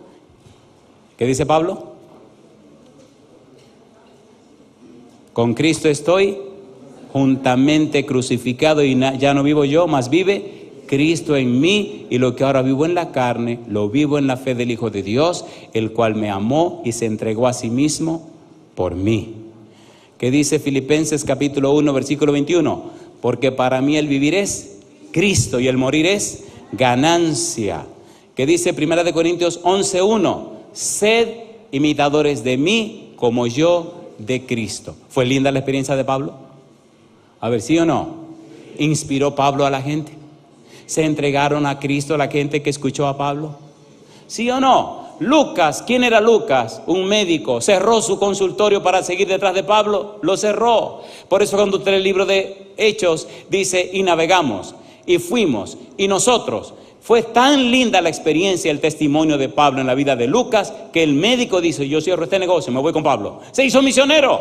¿qué dice Pablo? Con Cristo estoy juntamente crucificado y ya no vivo yo, mas vive Cristo en mí, y lo que ahora vivo en la carne, lo vivo en la fe del Hijo de Dios, el cual me amó y se entregó a sí mismo por mí. ¿Qué dice Filipenses capítulo 1, versículo 21? Porque para mí el vivir es Cristo y el morir es ganancia. ¿Qué dice 1 Corintios 11:1? Sed imitadores de mí como yo de Cristo. ¿Fue linda la experiencia de Pablo? A ver, ¿sí o no? ¿Inspiró Pablo a la gente? ¿Se entregaron a Cristo la gente que escuchó a Pablo? ¿Sí o no? Lucas, ¿quién era Lucas? Un médico. ¿Cerró su consultorio para seguir detrás de Pablo? Lo cerró. Por eso cuando usted lee el libro de Hechos dice, y navegamos, y fuimos, y nosotros. Fue tan linda la experiencia, el testimonio de Pablo en la vida de Lucas, que el médico dice, yo cierro este negocio, me voy con Pablo. Se hizo misionero.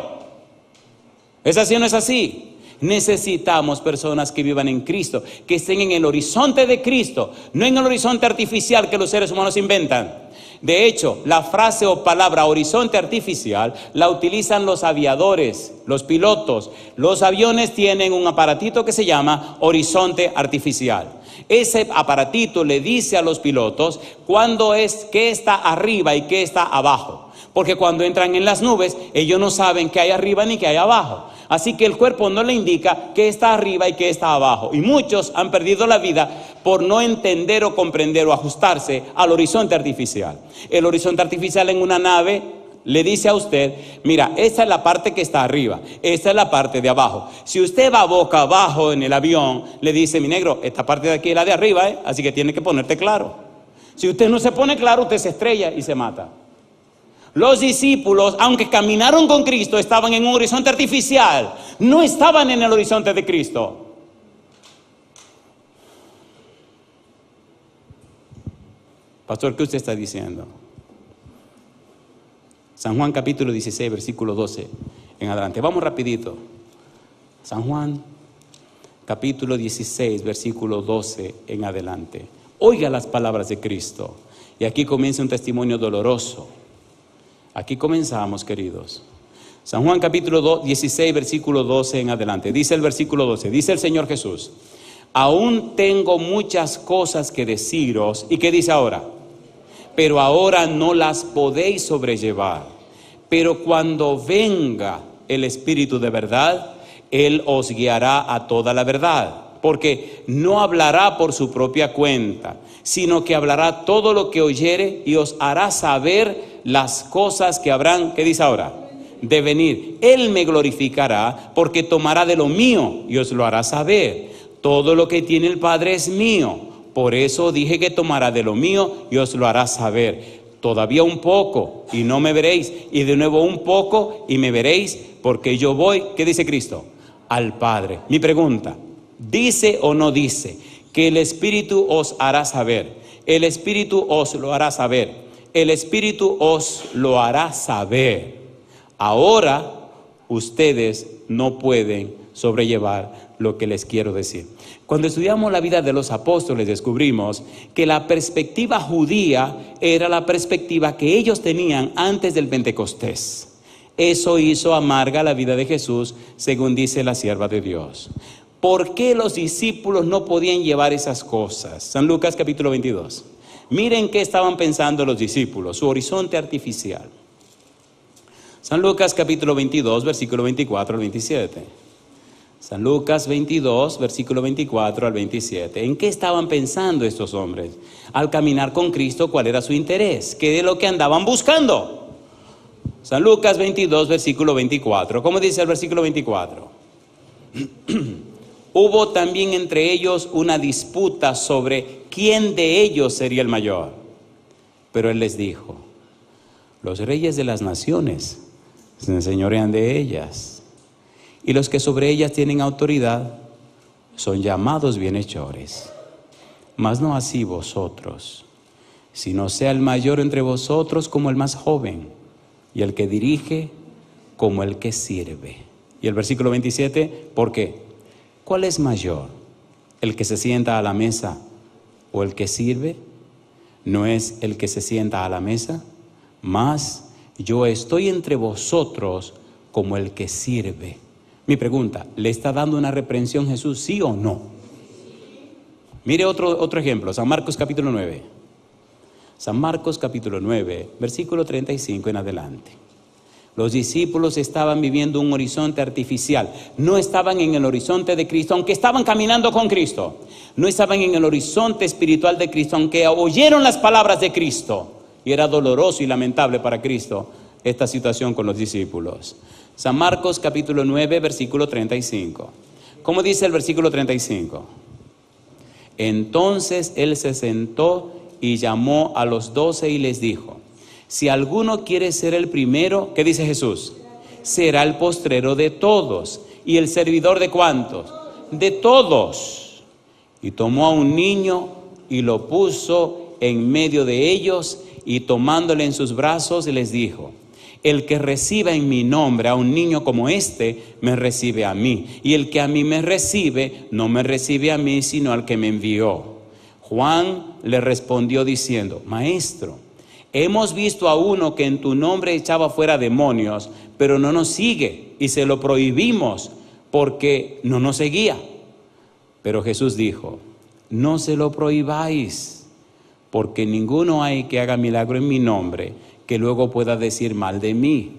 ¿Es así o no es así? Necesitamos personas que vivan en Cristo, que estén en el horizonte de Cristo, no en el horizonte artificial que los seres humanos inventan. De hecho, la frase o palabra horizonte artificial la utilizan los aviadores, los pilotos. Los aviones tienen un aparatito que se llama horizonte artificial. Ese aparatito le dice a los pilotos cuándo es qué está arriba y qué está abajo. Porque cuando entran en las nubes, ellos no saben qué hay arriba ni qué hay abajo. Así que el cuerpo no le indica qué está arriba y qué está abajo. Y muchos han perdido la vida por no entender o comprender o ajustarse al horizonte artificial. El horizonte artificial en una nave le dice a usted, mira, esta es la parte que está arriba, esta es la parte de abajo. Si usted va boca abajo en el avión, le dice, mi negro, esta parte de aquí es la de arriba, así que tiene que ponerte claro. Si usted no se pone claro, usted se estrella y se mata. Los discípulos, aunque caminaron con Cristo, estaban en un horizonte artificial, no estaban en el horizonte de Cristo. Pastor, ¿qué usted está diciendo? San Juan capítulo 16, versículo 12 en adelante. Vamos rapidito. San Juan capítulo 16, versículo 12 en adelante. Oiga las palabras de Cristo. Y aquí comienza un testimonio doloroso. Aquí comenzamos, queridos. San Juan capítulo 16, versículo 12 en adelante. Dice el versículo 12, dice el Señor Jesús, aún tengo muchas cosas que deciros. ¿Y qué dice ahora? Pero ahora no las podéis sobrellevar. Pero cuando venga el Espíritu de verdad, Él os guiará a toda la verdad. Porque no hablará por su propia cuenta, sino que hablará todo lo que oyere y os hará saber las cosas que habrán, ¿qué dice ahora? De venir. Él me glorificará porque tomará de lo mío y os lo hará saber. Todo lo que tiene el Padre es mío. Por eso dije que tomará de lo mío y os lo hará saber. Todavía un poco y no me veréis, y de nuevo un poco y me veréis, porque yo voy, ¿qué dice Cristo? Al Padre. Mi pregunta, ¿dice o no dice que el Espíritu os hará saber? El Espíritu os lo hará saber. El Espíritu os lo hará saber. Ahora ustedes no pueden sobrellevar lo que les quiero decir. Cuando estudiamos la vida de los apóstoles, descubrimos que la perspectiva judía era la perspectiva que ellos tenían antes del Pentecostés. Eso hizo amarga la vida de Jesús, según dice la sierva de Dios. ¿Por qué los discípulos no podían llevar esas cosas? San Lucas capítulo 22. Miren qué estaban pensando los discípulos, su horizonte artificial. San Lucas capítulo 22, versículo 24 al 27. San Lucas 22, versículo 24 al 27. ¿En qué estaban pensando estos hombres? Al caminar con Cristo, ¿cuál era su interés? ¿Qué es lo que andaban buscando? San Lucas 22, versículo 24. ¿Cómo dice el versículo 24? Hubo también entre ellos una disputa sobre quién de ellos sería el mayor. Pero él les dijo: los reyes de las naciones se enseñorean de ellas, y los que sobre ellas tienen autoridad son llamados bienhechores. Mas no así vosotros, sino sea el mayor entre vosotros como el más joven, y el que dirige como el que sirve. Y el versículo 27, ¿por qué? ¿Cuál es mayor? ¿El que se sienta a la mesa o el que sirve? ¿No es el que se sienta a la mesa? Mas yo estoy entre vosotros como el que sirve. Mi pregunta, ¿le está dando una reprensión Jesús, sí o no? Mire otro ejemplo, San Marcos capítulo 9. San Marcos capítulo 9, versículo 35 en adelante. Los discípulos estaban viviendo un horizonte artificial, no estaban en el horizonte de Cristo, aunque estaban caminando con Cristo. No estaban en el horizonte espiritual de Cristo, aunque oyeron las palabras de Cristo. Y era doloroso y lamentable para Cristo esta situación con los discípulos. San Marcos capítulo 9, versículo 35. ¿Cómo dice el versículo 35? Entonces él se sentó y llamó a los 12 y les dijo: si alguno quiere ser el primero, ¿qué dice Jesús? Será el postrero de todos. ¿Y el servidor de cuántos? De todos. Y tomó a un niño y lo puso en medio de ellos, y tomándole en sus brazos les dijo: el que reciba en mi nombre a un niño como este, me recibe a mí. Y el que a mí me recibe, no me recibe a mí, sino al que me envió. Juan le respondió diciendo: Maestro, hemos visto a uno que en tu nombre echaba fuera demonios, pero no nos sigue, y se lo prohibimos porque no nos seguía. Pero Jesús dijo: no se lo prohibáis, porque ninguno hay que haga milagro en mi nombre que luego pueda decir mal de mí.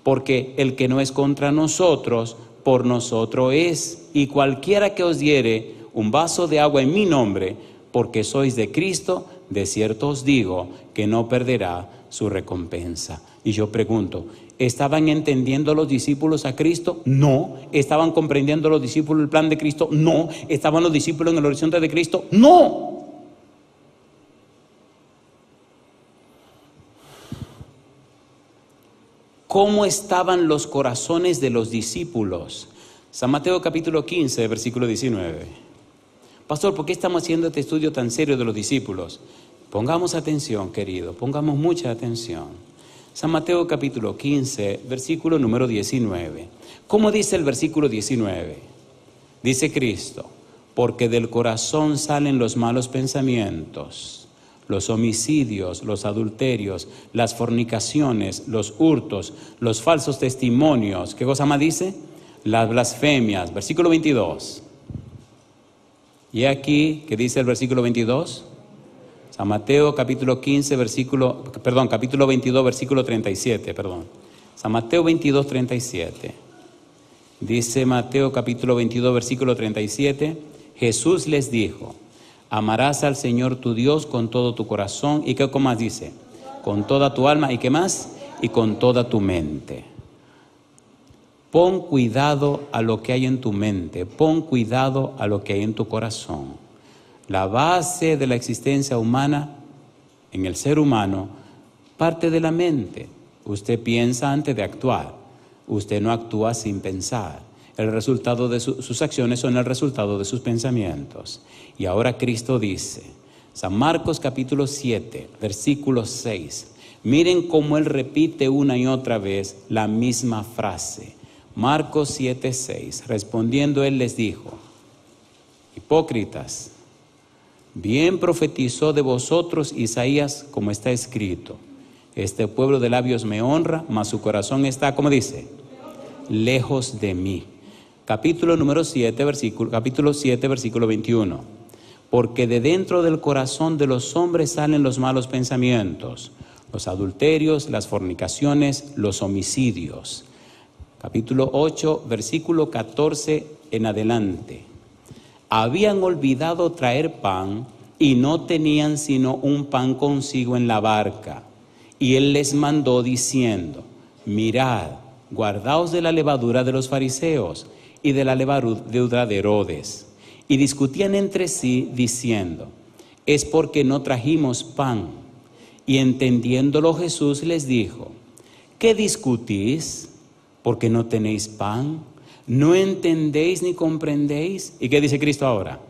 Porque el que no es contra nosotros, por nosotros es. Y cualquiera que os diere un vaso de agua en mi nombre, porque sois de Cristo, de cierto os digo que no perderá su recompensa. Y yo pregunto, ¿estaban entendiendo los discípulos a Cristo? No. ¿Estaban comprendiendo los discípulos el plan de Cristo? No. ¿Estaban los discípulos en el horizonte de Cristo? No. ¿Cómo estaban los corazones de los discípulos? San Mateo capítulo 15, versículo 19. Pastor, ¿por qué estamos haciendo este estudio tan serio de los discípulos? Pongamos atención, querido, pongamos mucha atención. San Mateo capítulo 15, versículo número 19. ¿Cómo dice el versículo 19? Dice Cristo: porque del corazón salen los malos pensamientos, los homicidios, los adulterios, las fornicaciones, los hurtos, los falsos testimonios. ¿Qué cosa más dice? Las blasfemias. Versículo 22. Y aquí, ¿qué dice el versículo 22? San Mateo capítulo 15, capítulo 22, versículo 37, San Mateo 22, 37. Dice Mateo capítulo 22, versículo 37, Jesús les dijo: amarás al Señor tu Dios con todo tu corazón. ¿Y qué más dice? Con toda tu alma. ¿Y qué más? Y con toda tu mente. Pon cuidado a lo que hay en tu mente. Pon cuidado a lo que hay en tu corazón. La base de la existencia humana, en el ser humano, parte de la mente. Usted piensa antes de actuar. Usted no actúa sin pensar. El resultado de sus acciones son el resultado de sus pensamientos. Y ahora Cristo dice, San Marcos capítulo 7, versículo 6. Miren cómo Él repite una y otra vez la misma frase. Marcos 7, 6. Respondiendo Él les dijo: hipócritas, bien profetizó de vosotros Isaías, como está escrito: este pueblo de labios me honra, mas su corazón está, ¿cómo dice? Lejos de mí. capítulo 7, versículo 21. Porque de dentro del corazón de los hombres salen los malos pensamientos, los adulterios, las fornicaciones, los homicidios. Capítulo 8, versículo 14 en adelante. Habían olvidado traer pan y no tenían sino un pan consigo en la barca. Y él les mandó diciendo: mirad, guardaos de la levadura de los fariseos y de la levadura de Herodes. Y discutían entre sí diciendo: es porque no trajimos pan. Y entendiéndolo Jesús les dijo: ¿qué discutís? Porque no tenéis pan. ¿No entendéis ni comprendéis? ¿Y qué dice Cristo ahora?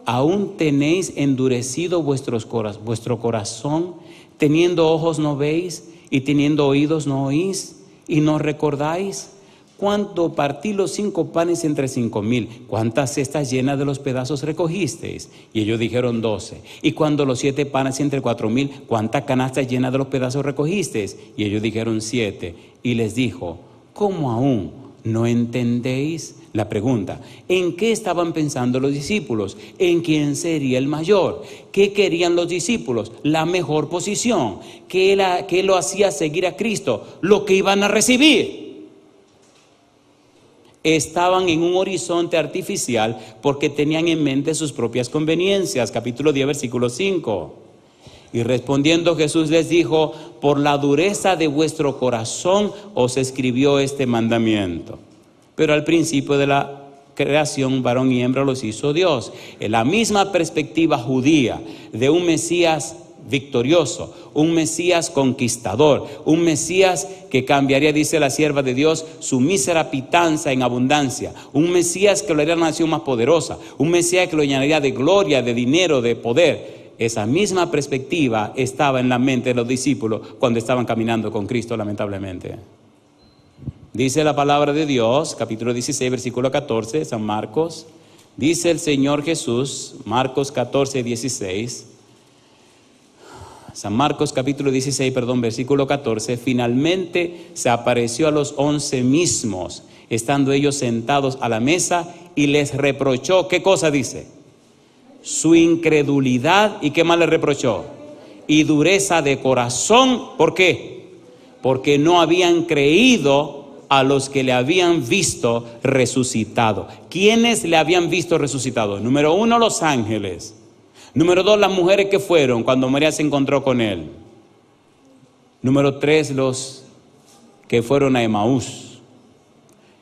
¿Aún tenéis endurecido vuestro corazón? Teniendo ojos no veis, y teniendo oídos no oís, y no recordáis. Cuando partí los 5 panes entre 5,000, ¿cuántas cestas llenas de los pedazos recogisteis? Y ellos dijeron 12. Y cuando los 7 panes entre 4,000, ¿cuántas canastas llenas de los pedazos recogisteis? Y ellos dijeron 7. Y les dijo: ¿cómo aún no entendéis? La pregunta: ¿en qué estaban pensando los discípulos? ¿En quién sería el mayor? ¿Qué querían los discípulos? La mejor posición. ¿Qué lo hacía seguir a Cristo? Lo que iban a recibir. Estaban en un horizonte artificial porque tenían en mente sus propias conveniencias. Capítulo 10, versículo 5. Y respondiendo Jesús les dijo: por la dureza de vuestro corazón os escribió este mandamiento. Pero al principio de la creación, varón y hembra los hizo Dios. En la misma perspectiva judía de un Mesías victorioso, un Mesías conquistador, un Mesías que cambiaría, dice la sierva de Dios, su mísera pitanza en abundancia, un Mesías que lo haría la nación más poderosa, un Mesías que lo llenaría de gloria, de dinero, de poder. Esa misma perspectiva estaba en la mente de los discípulos cuando estaban caminando con Cristo, lamentablemente. Dice la palabra de Dios, capítulo 16, versículo 14, San Marcos. Dice el Señor Jesús, Marcos 14, 16. San Marcos capítulo 16, versículo 14. Finalmente se apareció a los 11 mismos, estando ellos sentados a la mesa, y les reprochó, ¿qué cosa dice? Su incredulidad. ¿Y qué más les reprochó? Y dureza de corazón. ¿Por qué? Porque no habían creído a los que le habían visto resucitado. ¿Quiénes le habían visto resucitado? Número 1, los ángeles. Número 2, las mujeres que fueron cuando María se encontró con él. Número 3, los que fueron a Emaús.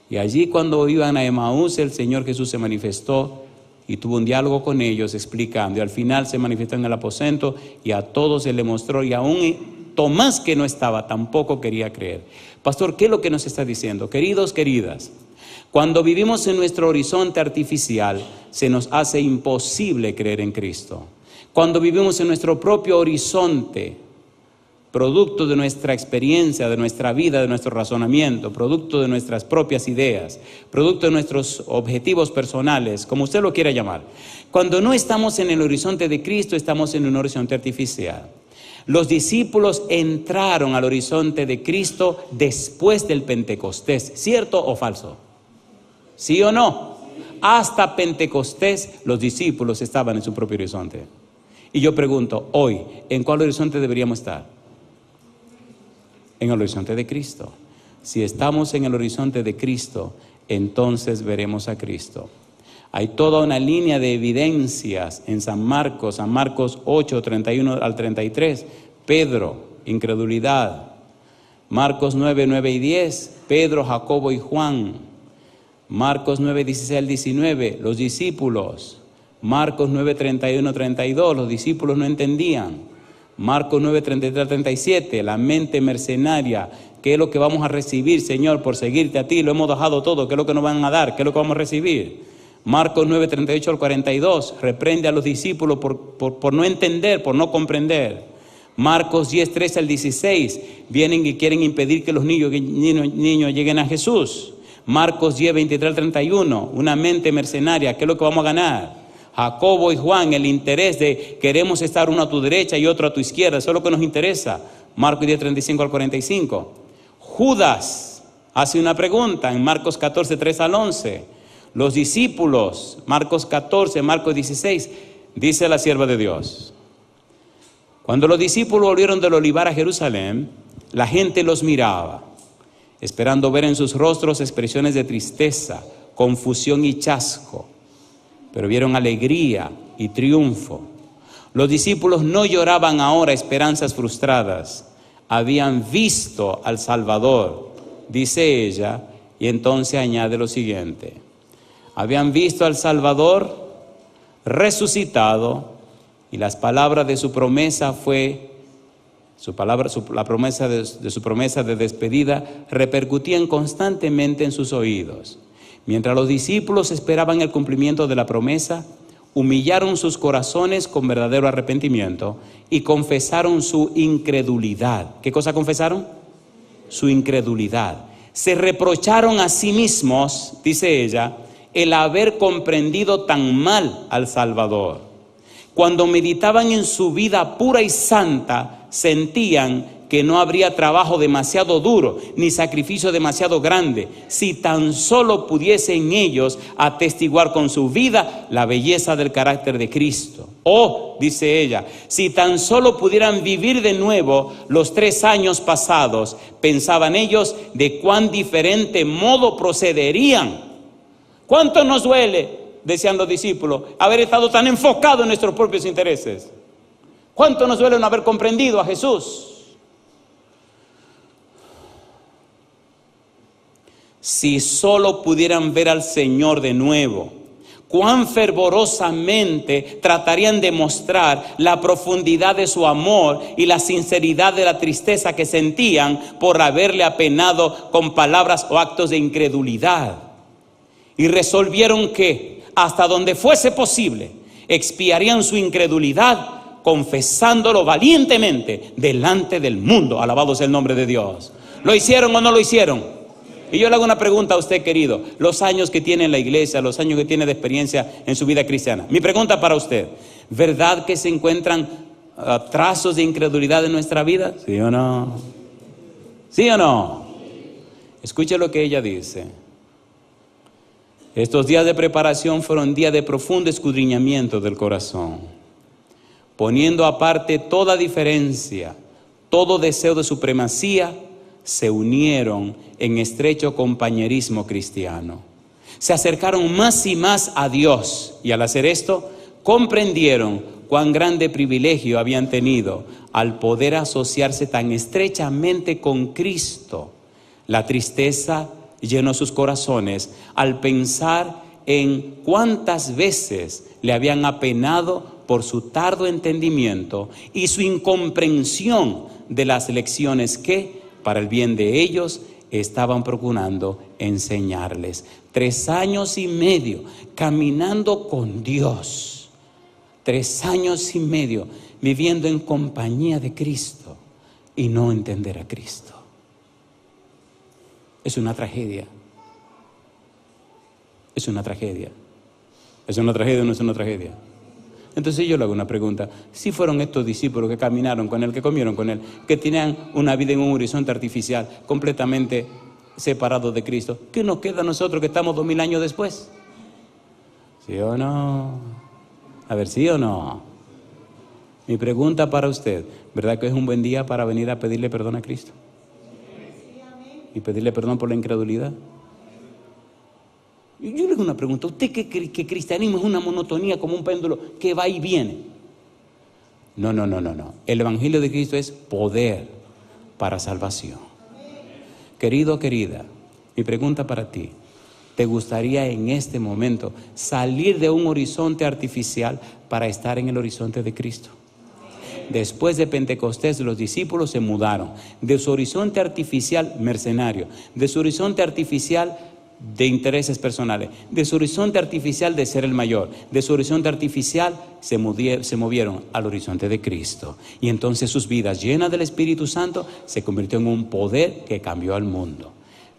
Y allí cuando iban a Emaús, el Señor Jesús se manifestó y tuvo un diálogo con ellos explicando. Y al final se manifestó en el aposento y a todos se le mostró, y aún Tomás, que no estaba, tampoco quería creer. Pastor, ¿qué es lo que nos está diciendo? Queridos, queridas, cuando vivimos en nuestro horizonte artificial, se nos hace imposible creer en Cristo. Cuando vivimos en nuestro propio horizonte, producto de nuestra experiencia, de nuestra vida, de nuestro razonamiento, producto de nuestras propias ideas, producto de nuestros objetivos personales, como usted lo quiera llamar. Cuando no estamos en el horizonte de Cristo, estamos en un horizonte artificial. Los discípulos entraron al horizonte de Cristo después del Pentecostés, ¿cierto o falso? ¿Sí o no? Hasta Pentecostés los discípulos estaban en su propio horizonte. Y yo pregunto, hoy, ¿en cuál horizonte deberíamos estar? En el horizonte de Cristo. Si estamos en el horizonte de Cristo, entonces veremos a Cristo. Hay toda una línea de evidencias en San Marcos 8, 31 al 33. Pedro, incredulidad. Marcos 9, 9 y 10, Pedro, Jacobo y Juan. Marcos 9, 16 al 19, los discípulos. Marcos 9, 31, 32, los discípulos no entendían. Marcos 9, 33 al 37, la mente mercenaria. ¿Qué es lo que vamos a recibir, Señor, por seguirte a ti? Lo hemos dejado todo. ¿Qué es lo que nos van a dar? ¿Qué es lo que vamos a recibir? Marcos 9, 38 al 42, reprende a los discípulos por no entender, por no comprender. Marcos 10, 13 al 16, vienen y quieren impedir que los niños lleguen a Jesús. Marcos 10, 23 al 31, una mente mercenaria, ¿qué es lo que vamos a ganar? Jacobo y Juan, el interés de queremos estar uno a tu derecha y otro a tu izquierda, eso es lo que nos interesa. Marcos 10, 35 al 45. Judas, hace una pregunta en Marcos 14, 3 al 11. Los discípulos, Marcos 14, Marcos 16, dice la sierva de Dios: cuando los discípulos volvieron del olivar a Jerusalén, la gente los miraba, esperando ver en sus rostros expresiones de tristeza, confusión y chasco, pero vieron alegría y triunfo. Los discípulos no lloraban ahora esperanzas frustradas, habían visto al Salvador, dice ella, y entonces añade lo siguiente: habían visto al Salvador resucitado, y las palabras de su promesa la promesa de su promesa de despedida repercutían constantemente en sus oídos. Mientras los discípulos esperaban el cumplimiento de la promesa, humillaron sus corazones con verdadero arrepentimiento y confesaron su incredulidad. ¿Qué cosa confesaron? Su incredulidad. Se reprocharon a sí mismos, dice ella, el haber comprendido tan mal al Salvador. Cuando meditaban en su vida pura y santa, sentían que no habría trabajo demasiado duro, ni sacrificio demasiado grande, si tan solo pudiesen ellos atestiguar con su vida la belleza del carácter de Cristo. Oh, dice ella, si tan solo pudieran vivir de nuevo los 3 años pasados, pensaban ellos de cuán diferente modo procederían. ¿Cuánto nos duele, decían los discípulos, haber estado tan enfocados en nuestros propios intereses? ¿Cuánto nos duele no haber comprendido a Jesús? Si solo pudieran ver al Señor de nuevo, cuán fervorosamente tratarían de mostrar la profundidad de su amor y la sinceridad de la tristeza que sentían por haberle apenado con palabras o actos de incredulidad. Y resolvieron que, hasta donde fuese posible, expiarían su incredulidad confesándolo valientemente delante del mundo. Alabado sea el nombre de Dios. ¿Lo hicieron o no lo hicieron? Y yo le hago una pregunta a usted, querido. Los años que tiene en la iglesia, los años que tiene de experiencia en su vida cristiana. Mi pregunta para usted: ¿verdad que se encuentran trazos de incredulidad en nuestra vida? ¿Sí o no? ¿Sí o no? Escuche lo que ella dice. Estos días de preparación fueron días de profundo escudriñamiento del corazón, poniendo aparte toda diferencia, todo deseo de supremacía, se unieron en estrecho compañerismo cristiano. Se acercaron más y más a Dios, y al hacer esto, comprendieron cuán grande privilegio habían tenido al poder asociarse tan estrechamente con Cristo. La tristeza llenó sus corazones al pensar en cuántas veces le habían apenado por su tardo entendimiento y su incomprensión de las lecciones que, para el bien de ellos, estaban procurando enseñarles. 3 años y medio caminando con Dios. 3 años y medio viviendo en compañía de Cristo y no entender a Cristo. Es una tragedia. Es una tragedia. ¿Es una tragedia o no es una tragedia? Entonces yo le hago una pregunta: si fueron estos discípulos que caminaron con Él, que comieron con Él, que tenían una vida en un horizonte artificial, completamente separados de Cristo, ¿qué nos queda a nosotros que estamos 2000 años después? ¿Sí o no? A ver, ¿sí o no? Mi pregunta para usted: ¿verdad que es un buen día para venir a pedirle perdón a Cristo? Y pedirle perdón por la incredulidad. Y yo le hago una pregunta: ¿usted cree que cristianismo es una monotonía como un péndulo que va y viene? No. El Evangelio de Cristo es poder para salvación. Querido, querida, mi pregunta para ti: ¿te gustaría en este momento salir de un horizonte artificial para estar en el horizonte de Cristo? Después de Pentecostés, los discípulos se mudaron de su horizonte artificial mercenario, de su horizonte artificial de intereses personales, de su horizonte artificial de ser el mayor, de su horizonte artificial se movieron al horizonte de Cristo. Y entonces sus vidas, llenas del Espíritu Santo, se convirtió en un poder que cambió al mundo.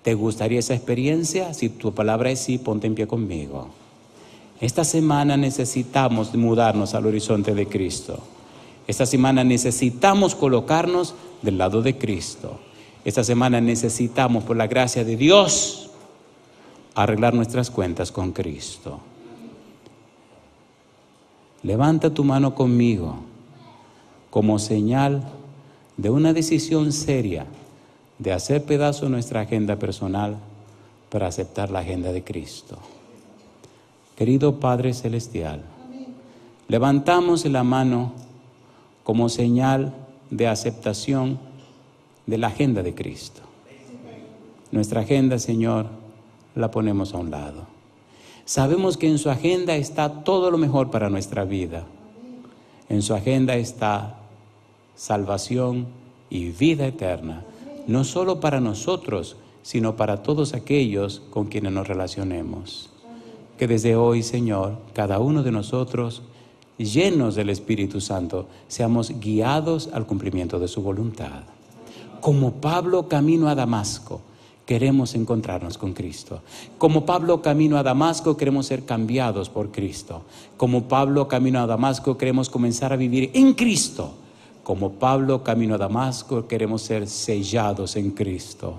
¿Te gustaría esa experiencia? Si tu palabra es sí, ponte en pie conmigo. Esta semana necesitamos mudarnos al horizonte de Cristo. Esta semana necesitamos colocarnos del lado de Cristo. Esta semana necesitamos, por la gracia de Dios, arreglar nuestras cuentas con Cristo. Levanta tu mano conmigo como señal de una decisión seria de hacer pedazo nuestra agenda personal para aceptar la agenda de Cristo. Querido Padre Celestial, levantamos la mano como señal de aceptación de la agenda de Cristo. Nuestra agenda, Señor, la ponemos a un lado. Sabemos que en su agenda está todo lo mejor para nuestra vida. En su agenda está salvación y vida eterna, no solo para nosotros, sino para todos aquellos con quienes nos relacionemos. Que desde hoy, Señor, cada uno de nosotros, llenos del Espíritu Santo, seamos guiados al cumplimiento de su voluntad. Como Pablo camino a Damasco, queremos encontrarnos con Cristo. Como Pablo camino a Damasco, queremos ser cambiados por Cristo. Como Pablo camino a Damasco, queremos comenzar a vivir en Cristo. Como Pablo camino a Damasco, queremos ser sellados en Cristo.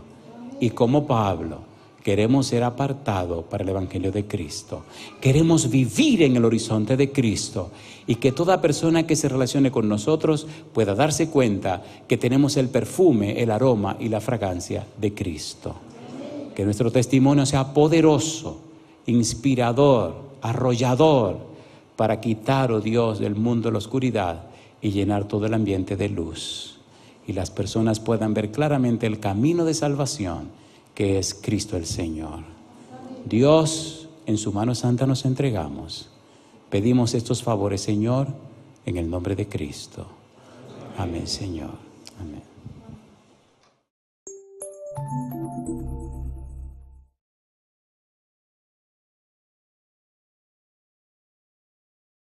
Y como Pablo, queremos ser apartados para el Evangelio de Cristo. Queremos vivir en el horizonte de Cristo y que toda persona que se relacione con nosotros pueda darse cuenta que tenemos el perfume, el aroma y la fragancia de Cristo. Que nuestro testimonio sea poderoso, inspirador, arrollador, para quitar, oh Dios, del mundo la oscuridad y llenar todo el ambiente de luz. Y las personas puedan ver claramente el camino de salvación que es Cristo el Señor. Dios, en su mano santa nos entregamos. Pedimos estos favores, Señor, en el nombre de Cristo. Amén, Señor. Amén.